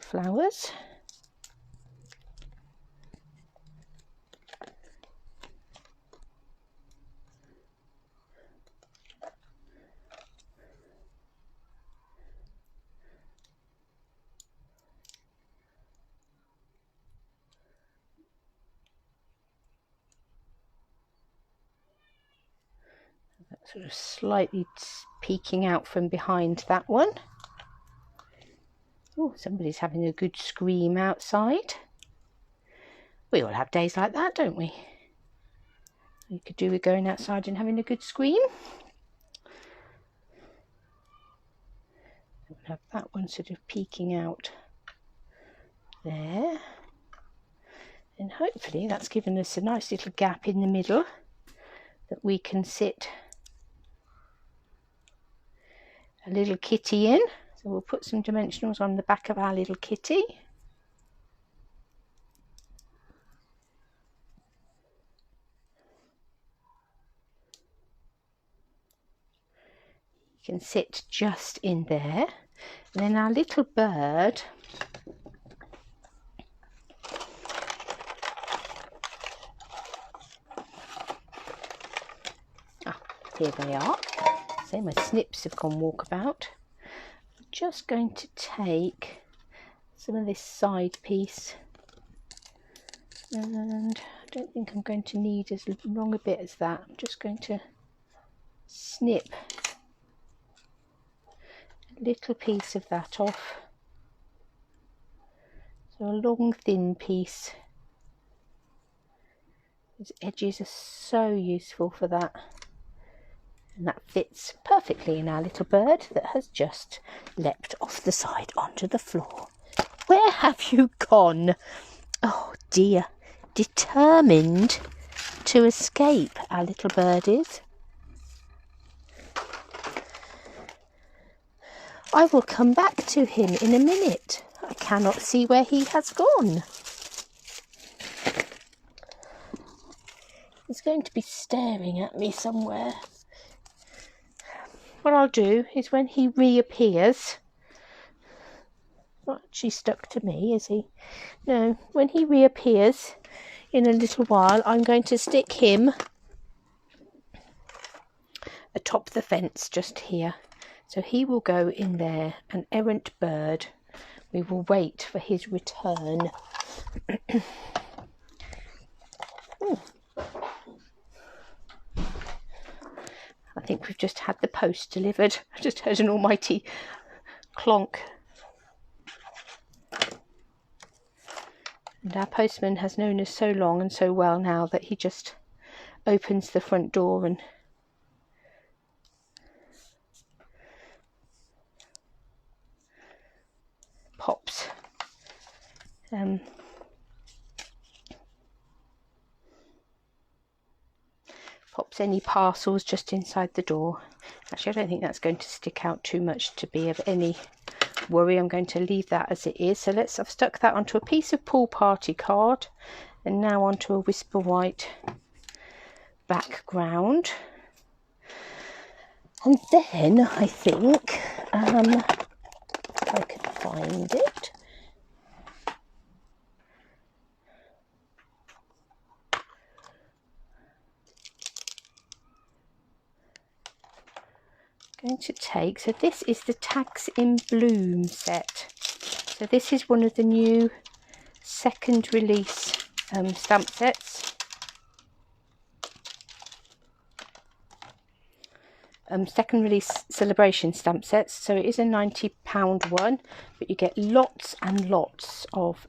flowers. Sort of slightly peeking out from behind that one. Oh, somebody's having a good scream outside. We all have days like that, don't we? You could do with going outside and having a good scream. We'll have that one sort of peeking out there. And hopefully that's given us a nice little gap in the middle that we can sit a little kitty in. So we'll put some dimensionals on the back of our little kitty. You can sit just in there. And then our little bird, here they are. So my snips have gone walkabout. I'm just going to take some of this side piece, and I don't think I'm going to need as long a bit as that. I'm just going to snip a little piece of that off. So a long thin piece. These edges are so useful for that. And that fits perfectly in our little bird that has just leapt off the side onto the floor. Where have you gone? Oh dear, determined to escape, our little bird is. I will come back to him in a minute. I cannot see where he has gone. He's going to be staring at me somewhere. What I'll do is when he reappears, not actually stuck to me, is he? No, when he reappears in a little while, I'm going to stick him atop the fence just here. So he will go in there, an errant bird. We will wait for his return. I think we've just had the post delivered. I just heard an almighty clonk. And our postman has known us so long and so well now that he just opens the front door and pops any parcels just inside the door. Actually, I don't think that's going to stick out too much to be of any worry. I'm going to leave that as it is. So I've stuck that onto a piece of pool party card and now onto a Whisper White background. And then I think, if I can find it, going to take, so this is the Tags in Bloom set. So this is one of the new second release stamp sets. second release celebration stamp sets, so it is a £90 one, but you get lots and lots of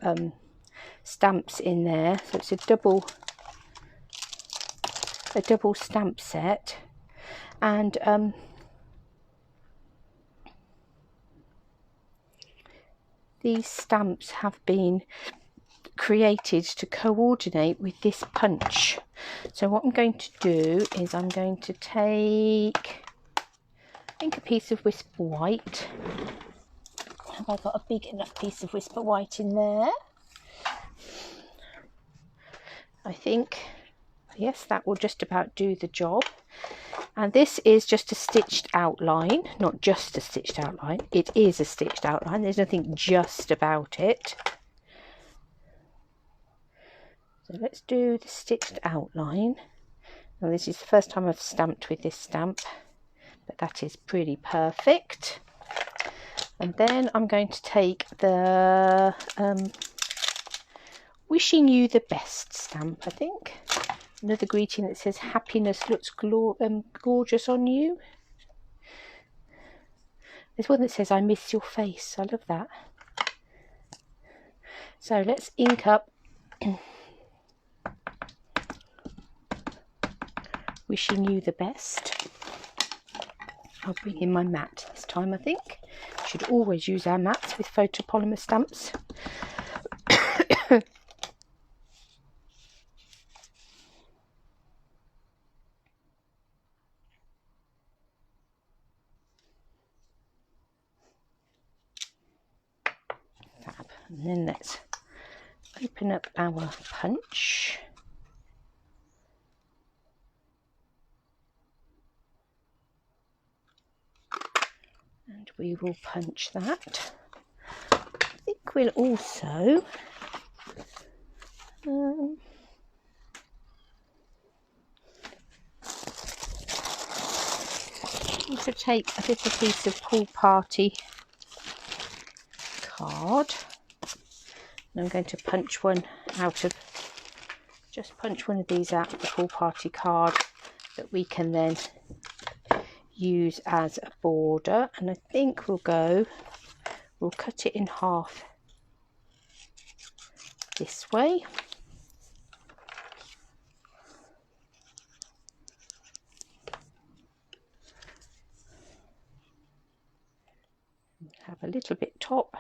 stamps in there. So it's a double stamp set, and these stamps have been created to coordinate with this punch. So what I'm going to do is I'm going to take, I think, a piece of Whisper White. Have I got a big enough piece of Whisper White in there? I think, yes, that will just about do the job. And this is just a stitched outline, not just a stitched outline, it is a stitched outline, there's nothing just about it. So let's do the stitched outline. Now this is the first time I've stamped with this stamp, but that is pretty perfect. And then I'm going to take the Wishing You the Best stamp, I think. Another greeting that says happiness looks gorgeous on you. There's one that says I miss your face. I love that. So let's ink up Wishing You the Best. I'll bring in my mat this time, I think. Should always use our mats with photopolymer stamps. And then let's open up our punch. And we will punch that. I think we'll also take a little piece of pool party card. And I'm going to punch one out of, just punch one of these out of the pool party card that we can then use as a border. And I think we'll cut it in half this way. Have a little bit top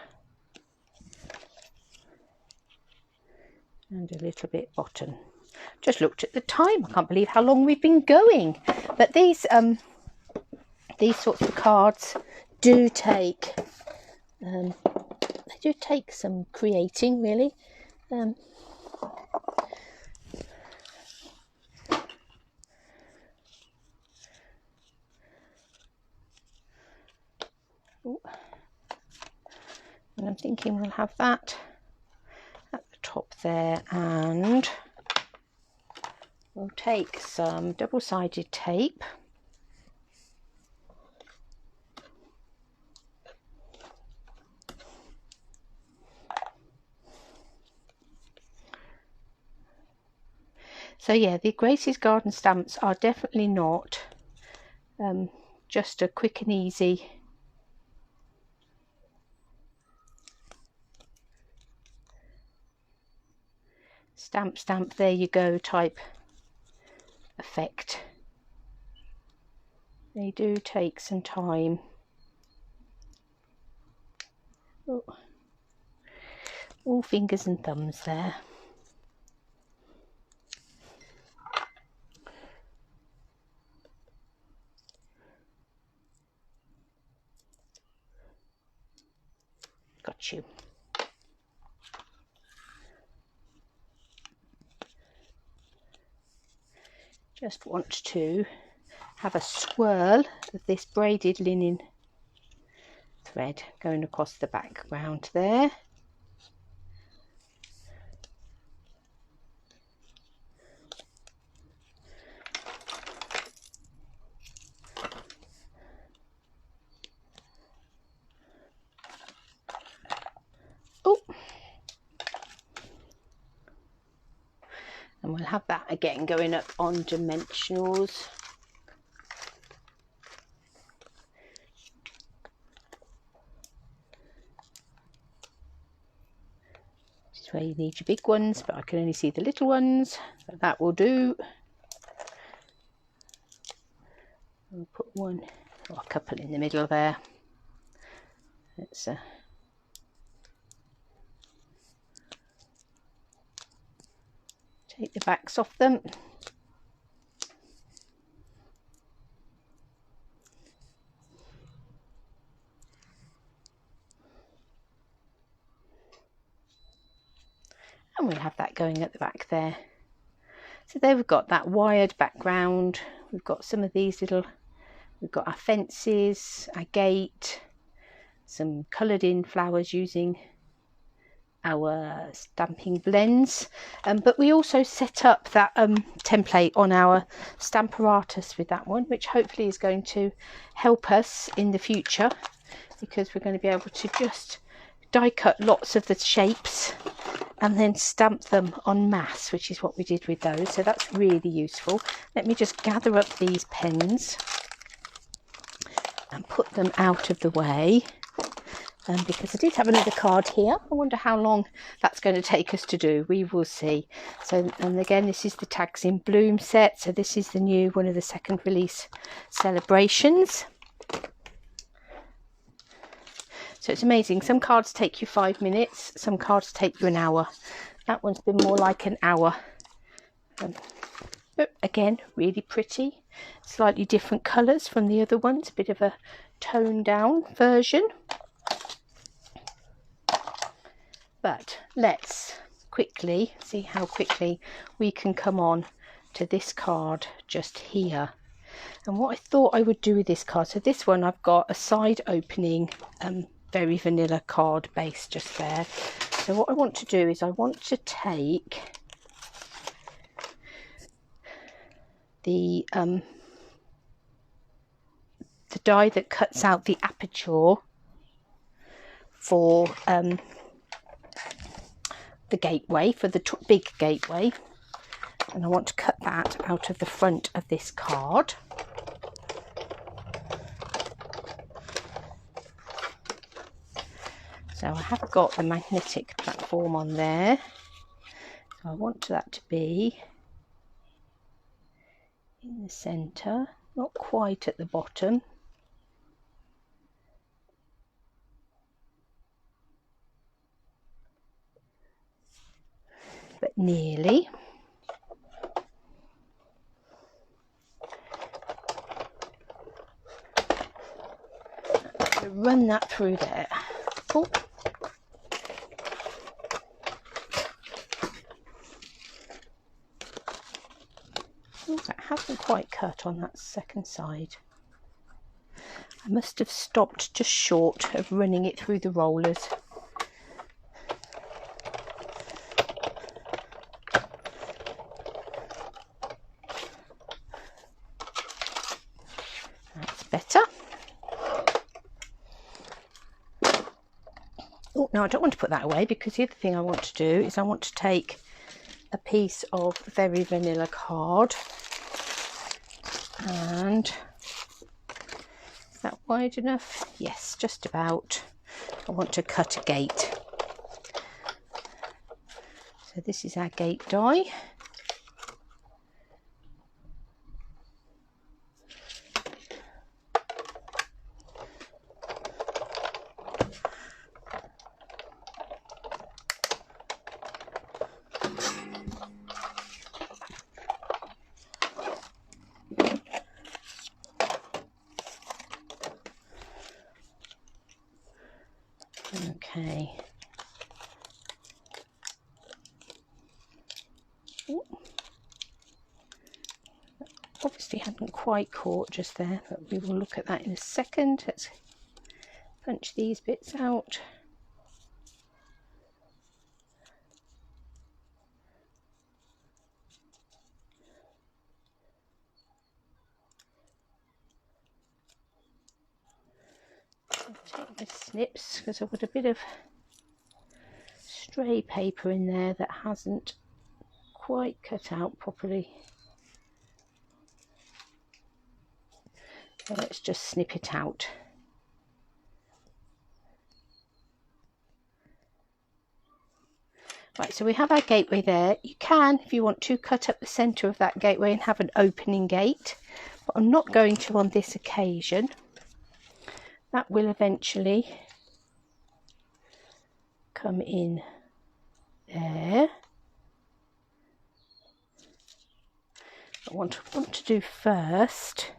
and a little bit bottom. Just looked at the time. I can't believe how long we've been going. But these sorts of cards do take some creating, really. And I'm thinking we'll have that at the top there, and we'll take some double-sided tape. So yeah, the Gracie's Garden stamps are definitely not just a quick and easy stamp, there you go type effect. They do take some time. Oh, all fingers and thumbs there. Got you. Just want to have a swirl of this braided linen thread going across the background there. Oh, and we'll have that again going up on dimensionals. That's where you need your big ones, but I can only see the little ones, so that will do. I'll put one or a couple in the middle there. Let's take the backs off them. And we'll have that going at the back there. So there we've got that wired background. We've got some of these little, we've got our fences, our gate, some coloured in flowers using our Stampin Blends, but we also set up that template on our Stamparatus with that one, which hopefully is going to help us in the future, because we're going to be able to just die cut lots of the shapes and then stamp them en masse, which is what we did with those. So that's really useful. Let me just gather up these pens and put them out of the way. Because I did have another card here. I wonder how long that's going to take us to do. We will see. So, and again, this is the Tags in Bloom set. So this is the new one of the second release celebrations. So it's amazing. Some cards take you 5 minutes. Some cards take you an hour. That one's been more like an hour. But again, really pretty. Slightly different colours from the other ones. A bit of a toned down version. But let's quickly see how quickly we can come on to this card just here. And what I thought I would do with this card, so this one I've got a side opening very vanilla card base just there. So what I want to do is I want to take the die that cuts out the aperture for the gateway, for the big gateway, and I want to cut that out of the front of this card. So I have got the magnetic platform on there, so I want that to be in the centre, not quite at the bottom. But nearly. So run that through there. Oh. Oh, that hasn't quite cut on that second side. I must have stopped just short of running it through the rollers. Better. Oh, no, I don't want to put that away, because the other thing I want to do is I want to take a piece of very vanilla card, and is that wide enough? Yes, just about. I want to cut a gate. So this is our gate die. Okay. Ooh. Obviously hadn't quite caught just there, but we will look at that in a second. Let's punch these bits out. Take the snips, because I've got a bit of stray paper in there that hasn't quite cut out properly. So let's just snip it out. Right, so we have our gateway there. You can, if you want to, cut up the centre of that gateway and have an opening gate, but I'm not going to on this occasion. That will eventually come in there. What I want to do first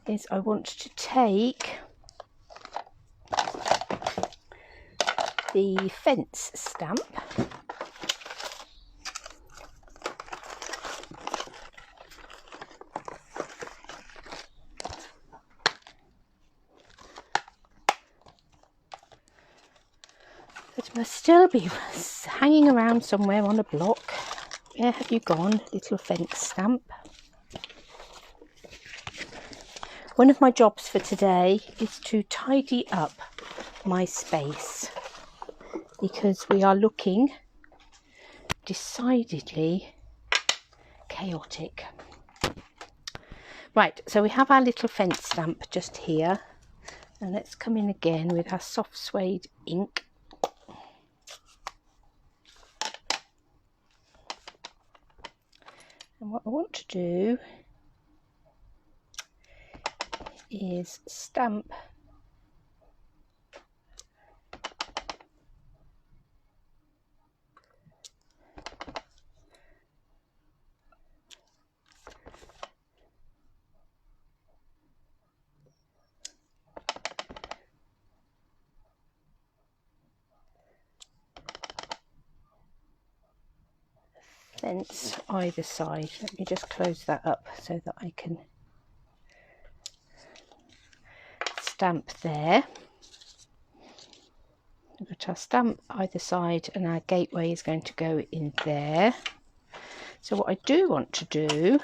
is I want to take the fence stamp . It must still be hanging around somewhere on a block. Where have you gone, little fence stamp? One of my jobs for today is to tidy up my space because we are looking decidedly chaotic. Right, so we have our little fence stamp just here, and let's come in again with our soft suede ink. And what I want to do is stamp fence either side. Let me just close that up so that I can stamp there. We've got our stamp either side and our gateway is going to go in there. So what I do want to do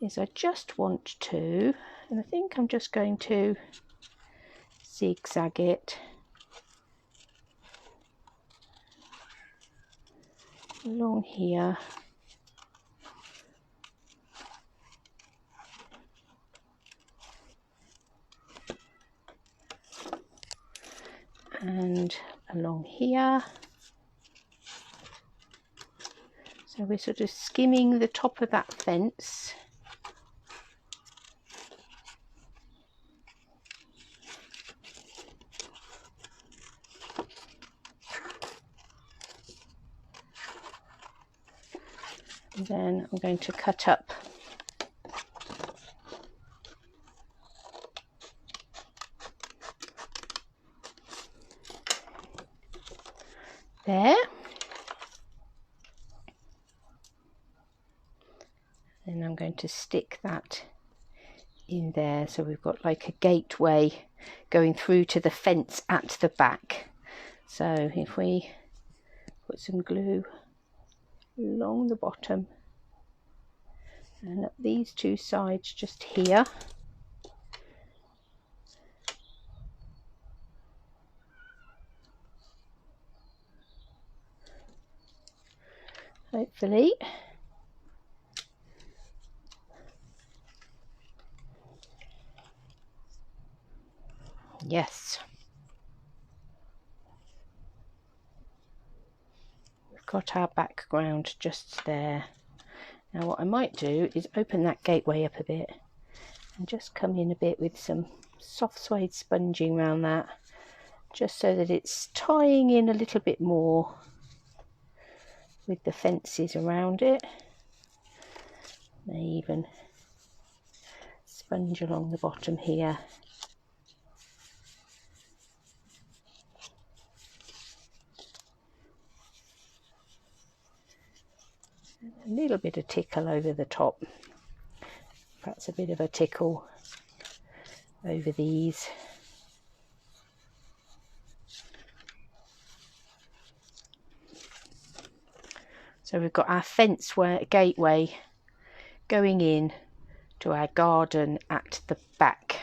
is I just want to, and I think I'm just going to zigzag it along here and along here. So we're sort of skimming the top of that fence. And then I'm going to cut up there. And I'm going to stick that in there, so we've got like a gateway going through to the fence at the back. So if we put some glue along the bottom and up these two sides just here, hopefully yes, we've got our background just there. Now what I might do is open that gateway up a bit and just come in a bit with some soft suede sponging around that, just so that it's tying in a little bit more with the fences around it. May even sponge along the bottom here. A little bit of tickle over the top, perhaps a bit of a tickle over these. So we've got our fence gateway going in to our garden at the back.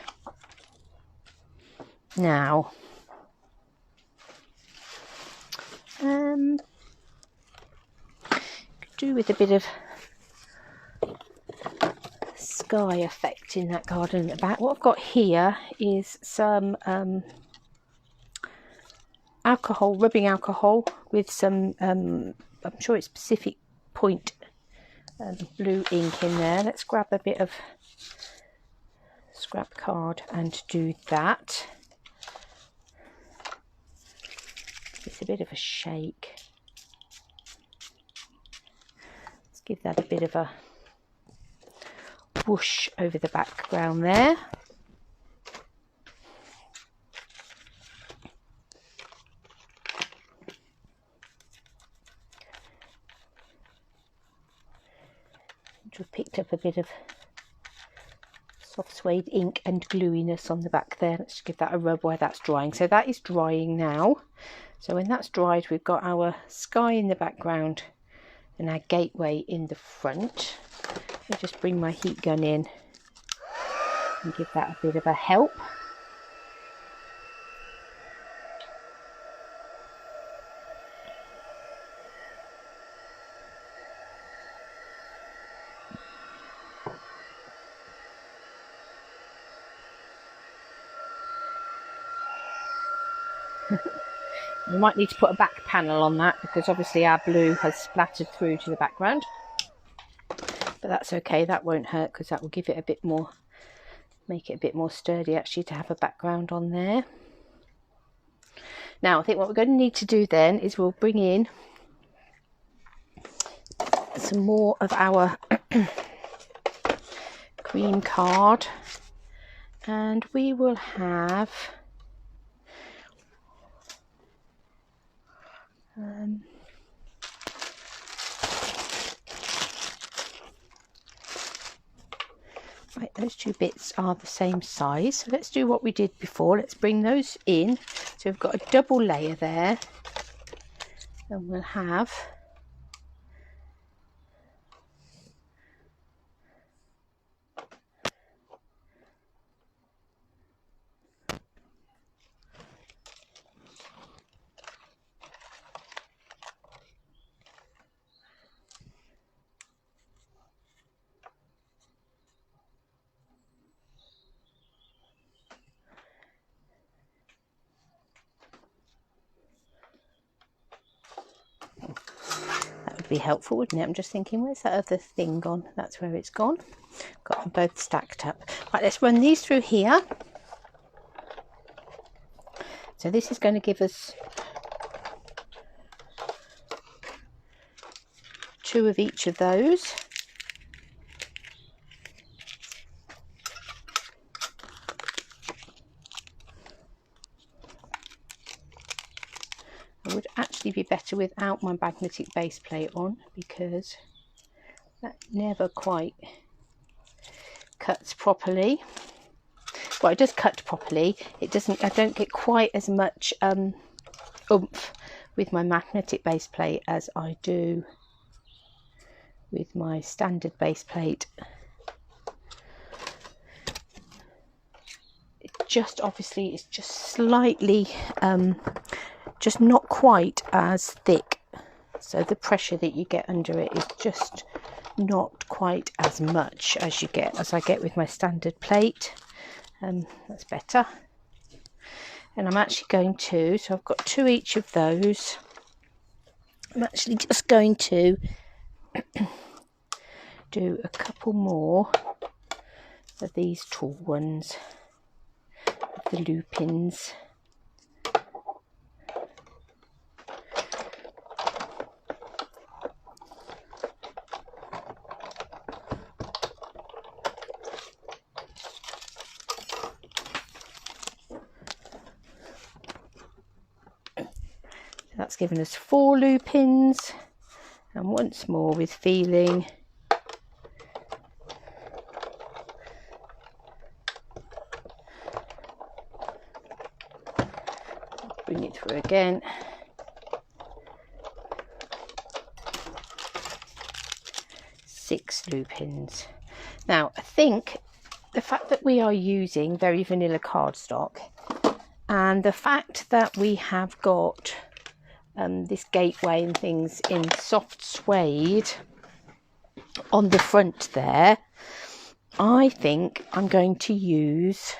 Now, do with a bit of sky effect in that garden at the back. What I've got here is some alcohol, rubbing alcohol with some, I'm sure it's Pacific Point blue ink in there. Let's grab a bit of scrap card and do that. It's a bit of a shake. Let's give that a bit of a whoosh over the background there. We've picked up a bit of soft suede ink and gluiness on the back there. Let's give that a rub while that's drying. So that is drying now. So when that's dried, we've got our sky in the background and our gateway in the front. I'll just bring my heat gun in and give that a bit of a help. We might need to put a back panel on that because obviously our blue has splattered through to the background. But that's okay, that won't hurt because that will give it a bit more, make it a bit more sturdy actually to have a background on there. Now I think what we're going to need to do then is we'll bring in some more of our cream card, and we will have right, those two bits are the same size, so let's do what we did before. Let's bring those in, so we've got a double layer there, and we'll have be helpful, wouldn't it? I'm just thinking, where's that other thing gone? That's where it's gone. Got them both stacked up. Right, let's run these through here. So this is going to give us 2 of each of those. I would actually be better without my magnetic base plate on because that never quite cuts properly. Well, it does cut properly. It doesn't. I don't get quite as much oomph with my magnetic base plate as I do with my standard base plate. It just obviously is just slightly just not quite as thick, so the pressure that you get under it is just not quite as much as I get with my standard plate. That's better. And I'm actually going to, so I've got 2 each of those. I'm actually just going to do a couple more of these tall ones, the lupins. That's given us 4 lupins, and once more with feeling. Bring it through again. Six lupins. Now I think the fact that we are using very vanilla cardstock, and the fact that we have got this gateway and things in soft suede on the front there, I think I'm going to use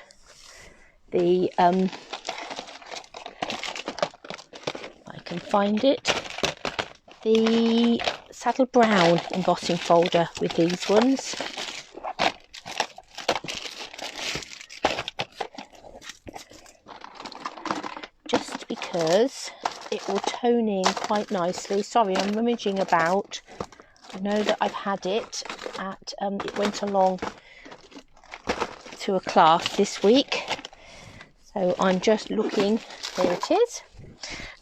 the can find it, the Saddle Brown embossing folder with these ones. Just because it will tone in quite nicely. Sorry, I'm rummaging about. I know that I've had it at, it went along to a class this week. So I'm just looking, there it is.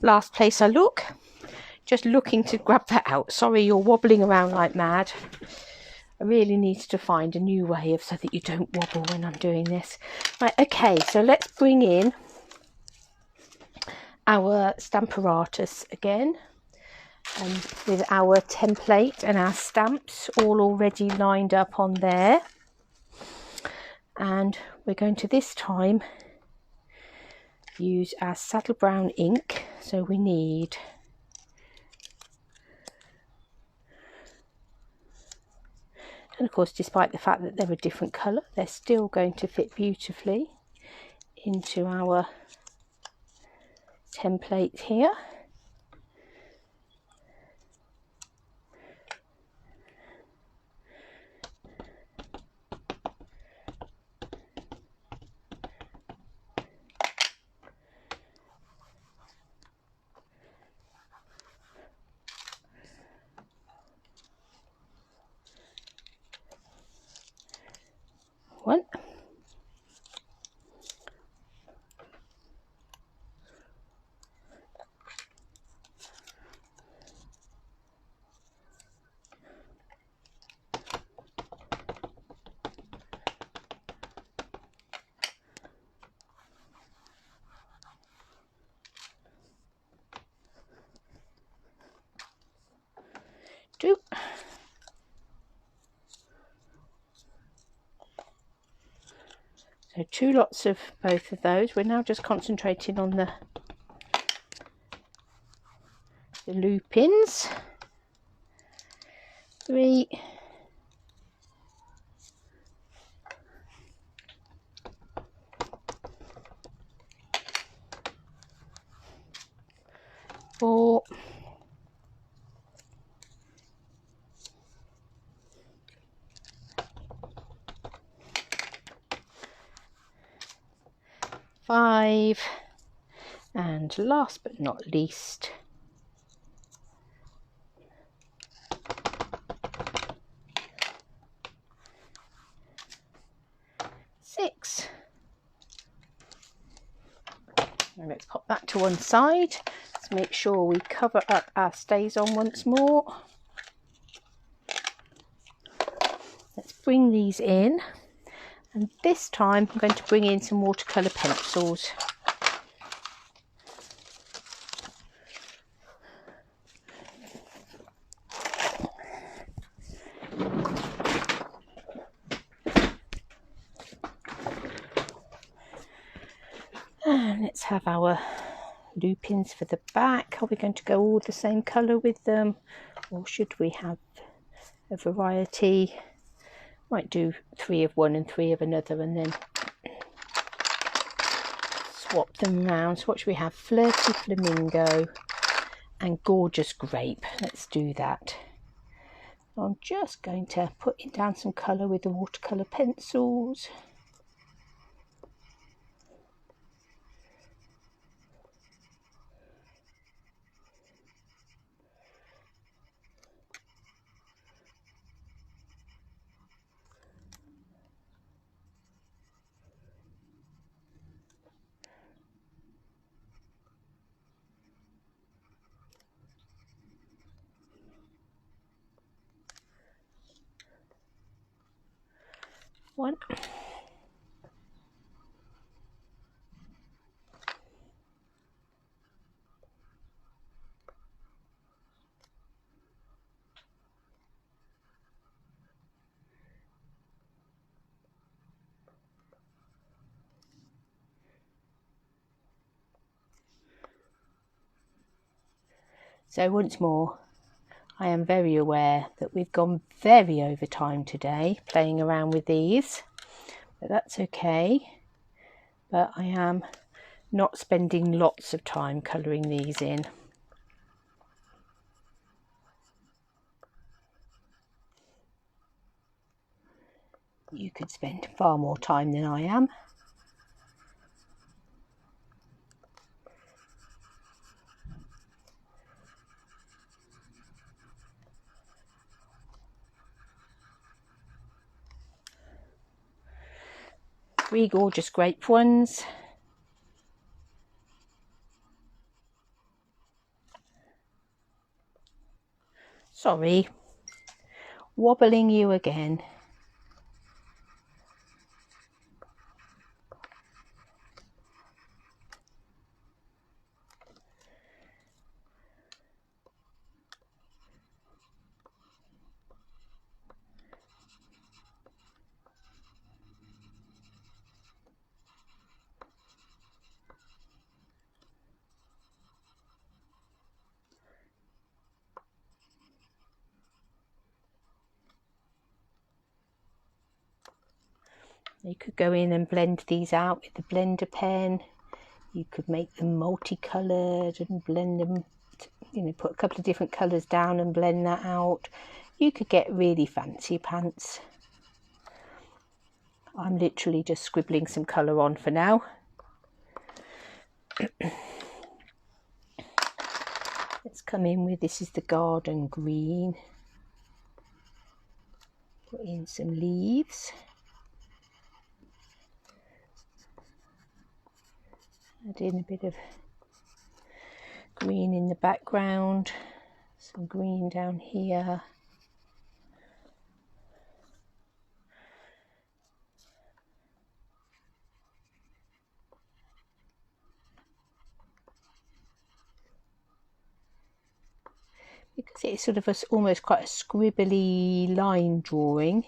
Last place I look. Just looking to grab that out. Sorry, you're wobbling around like mad. I really need to find a new way so that you don't wobble when I'm doing this. Right, okay, so let's bring in our Stamparatus again, with our template and our stamps all already lined up on there. And we're going to this time use our Saddle Brown ink. So we need and of course, despite the fact that they're a different colour, they're still going to fit beautifully into our template here. One. Two. So 2 lots of both of those. We're now just concentrating on the loop-ins. 3. 4. 5, and last but not least, 6. And let's pop that to one side. Let's make sure we cover up our stays on once more. Let's bring these in. And this time I'm going to bring in some watercolour pencils. And let's have our loop-ins for the back. Are we going to go all the same colour with them, or should we have a variety? Might do 3 of one and 3 of another and then swap them around. So what should we have? Flirty Flamingo and Gorgeous Grape. Let's do that. I'm just going to put in down some colour with the watercolour pencils. One. So once more, I am very aware that we've gone very over time today playing around with these, but that's okay. But I am not spending lots of time colouring these in. You could spend far more time than I am. Three gorgeous grape ones. Sorry, wobbling you again. You could go in and blend these out with the blender pen. You could make them multicoloured and blend them, you know, put a couple of different colours down and blend that out. You could get really fancy pants. I'm literally just scribbling some colour on for now. Let's come in with, this is the garden green. Put in some leaves. Add in a bit of green in the background, some green down here. Because it's sort of almost quite a scribbly line drawing.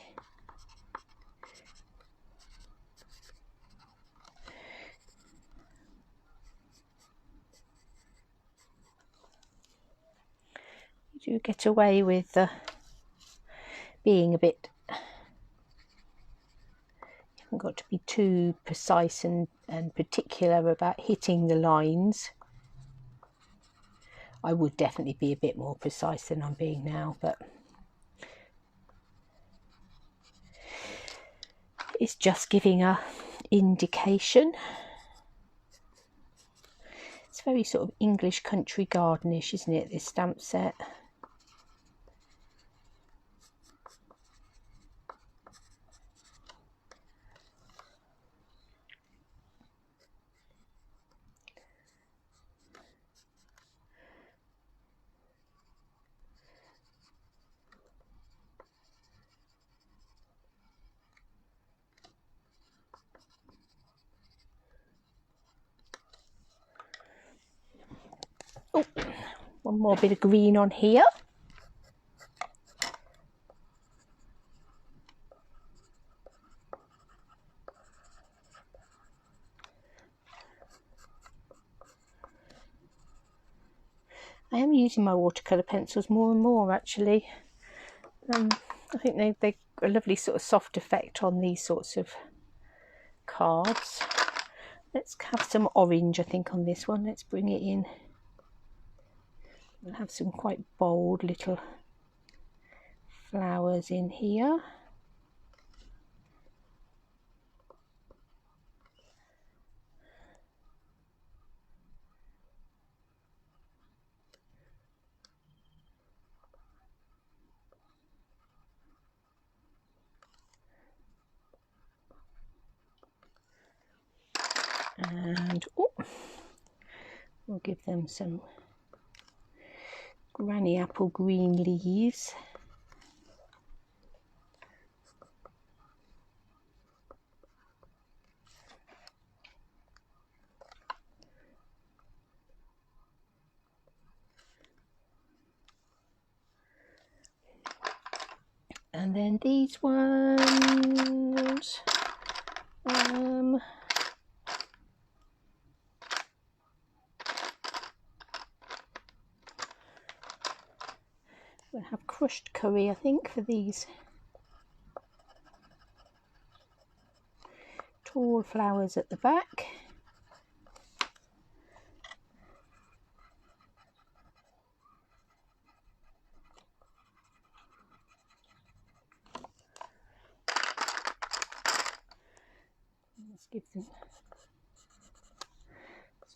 You do get away with being a bit, you haven't got to be too precise and particular about hitting the lines. I would definitely be a bit more precise than I'm being now, but it's just giving a indication. It's very sort of English country gardenish, isn't it, this stamp set? Oh, one more bit of green on here. I am using my watercolour pencils more and more actually. I think they got a lovely sort of soft effect on these sorts of cards. Let's have some orange, I think, on this one. Let's bring it in. We'll have some quite bold little flowers in here. And oh, we'll give them some granny apple green leaves. And then these ones, we'll have crushed curry, I think, for these tall flowers at the back.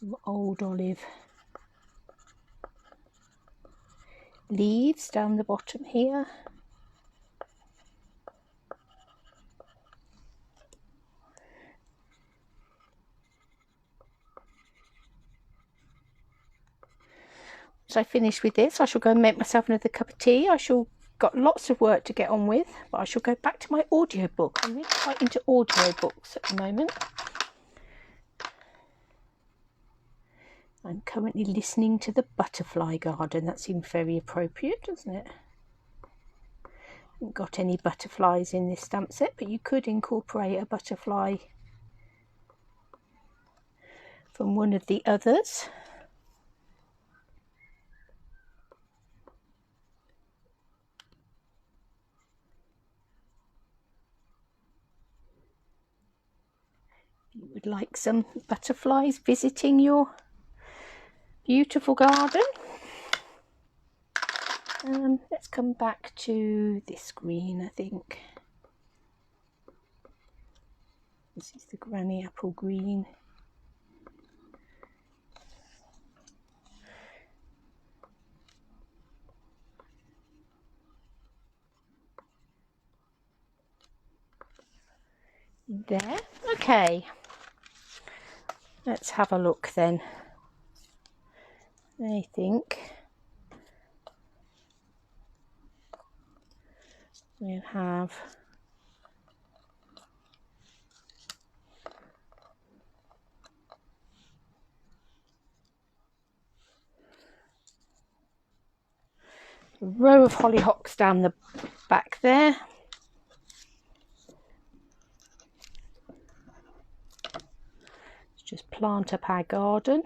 some old olive leaves down the bottom here. Once I finish with this, I shall go and make myself another cup of tea. I shall got lots of work to get on with, but I shall go back to my audiobook. I'm really quite into audiobooks at the moment. I'm currently listening to The Butterfly Garden. That seems very appropriate, doesn't it? I haven't got any butterflies in this stamp set, but you could incorporate a butterfly from one of the others. You would like some butterflies visiting your beautiful garden. Let's come back to this green, I think. This is the Granny Apple green. There. Okay. Let's have a look then. I think we'll have a row of hollyhocks down the back there. Let's just plant up our garden.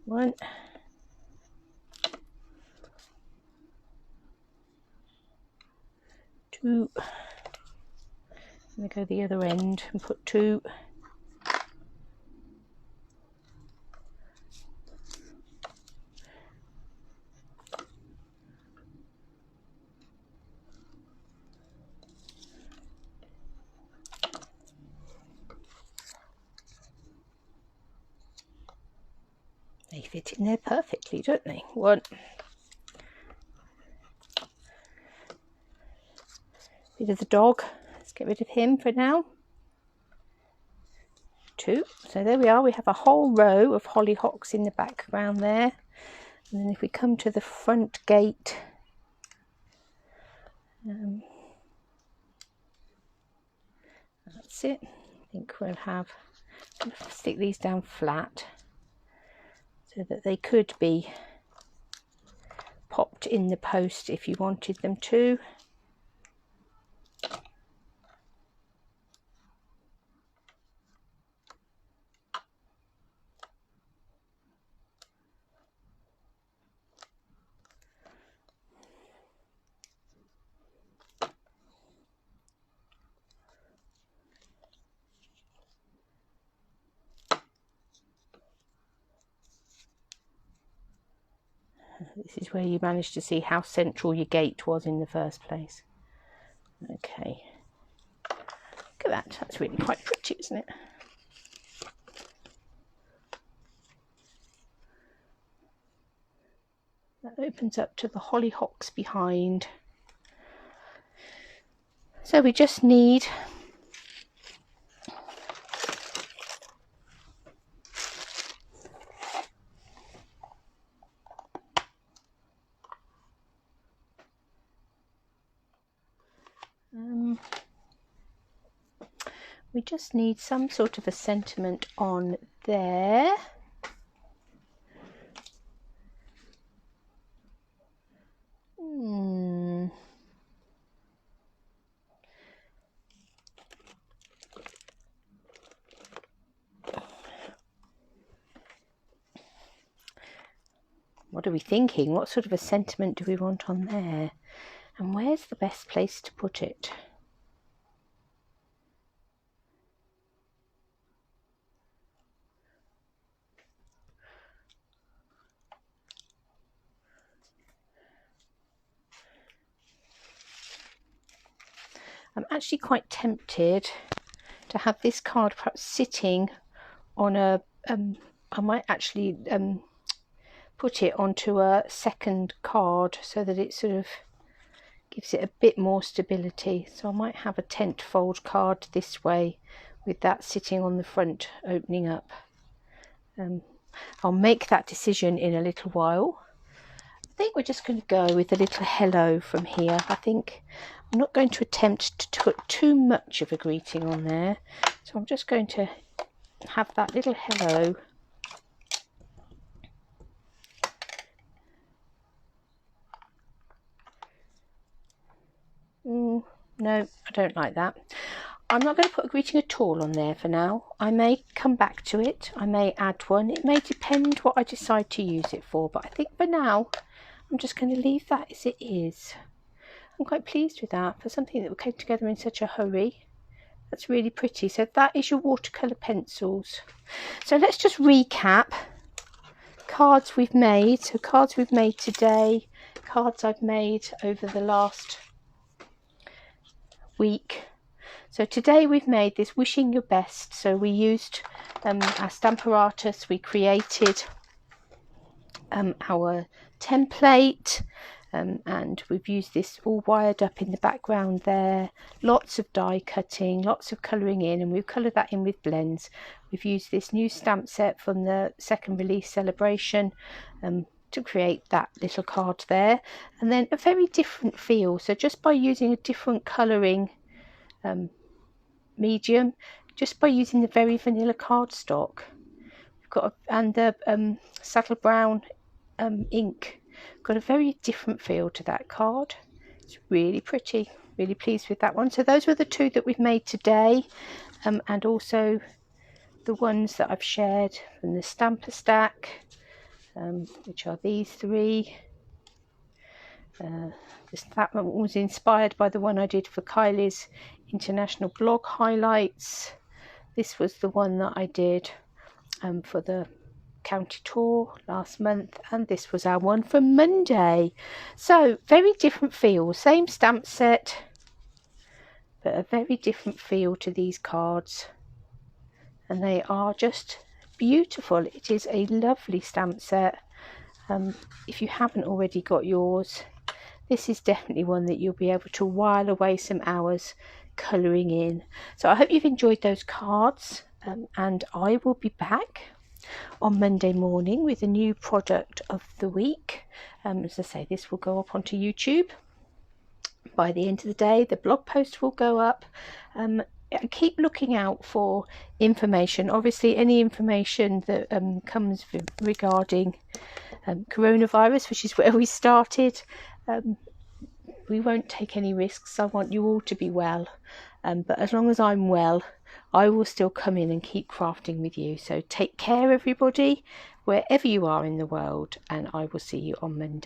1, 2. I'm going to go the other end and put 2. They fit in there perfectly, don't they? 1. Bit of the dog. Let's get rid of him for now. 2. So there we are. We have a whole row of hollyhocks in the background there. And then if we come to the front gate, that's it. I think we'll have, stick these down flat so that they could be popped in the post if you wanted them to. This is where you managed to see how central your gate was in the first place. Okay. Look at that. That's really quite pretty, isn't it? That opens up to the hollyhocks behind. So we just need some sort of a sentiment on there. What are we thinking? What sort of a sentiment do we want on there? And where's the best place to put it? I'm actually quite tempted to have this card perhaps sitting on a, I might actually put it onto a second card so that it sort of gives it a bit more stability. So I might have a tent fold card this way with that sitting on the front opening up. I'll make that decision in a little while. I think we're just going to go with a little hello from here. I think I'm not going to attempt to put too much of a greeting on there, so I'm just going to have that little hello. No, I don't like that. I'm not going to put a greeting at all on there for now. I may come back to it. I may add one. It may depend what I decide to use it for. But I think for now, I'm just going to leave that as it is. I'm quite pleased with that for something that came together in such a hurry. That's really pretty. So that is your watercolour pencils. So let's just recap cards we've made. So cards we've made today, cards I've made over the last week. So today we've made this wishing your best. So we used our Stamparatus, we created our template, and we've used this all wired up in the background there. Lots of die cutting, lots of colouring in, and we've coloured that in with blends. We've used this new stamp set from the second release celebration to create that little card there, and then a very different feel. So just by using a different colouring medium, just by using the very vanilla cardstock, we've got and the saddle brown ink, got a very different feel to that card. It's really pretty, really pleased with that one. So those were the two that we've made today, and also the ones that I've shared from the Stamper Stack, which are these three. That one was inspired by the one I did for Kylie's international blog highlights. This was the one that I did for the county tour last month, and this was our one for Monday. So very different feel, same stamp set, but a very different feel to these cards, and they are just beautiful. It is a lovely stamp set. If you haven't already got yours, this is definitely one that you'll be able to while away some hours colouring in. So I hope you've enjoyed those cards, and I will be back on Monday morning with a new product of the week. As I say, this will go up onto YouTube by the end of the day. The blog post will go up. Keep looking out for information. Obviously, any information that comes regarding coronavirus, which is where we started, we won't take any risks. I want you all to be well, but as long as I'm well, I will still come in and keep crafting with you. So take care, everybody, wherever you are in the world, and I will see you on Monday.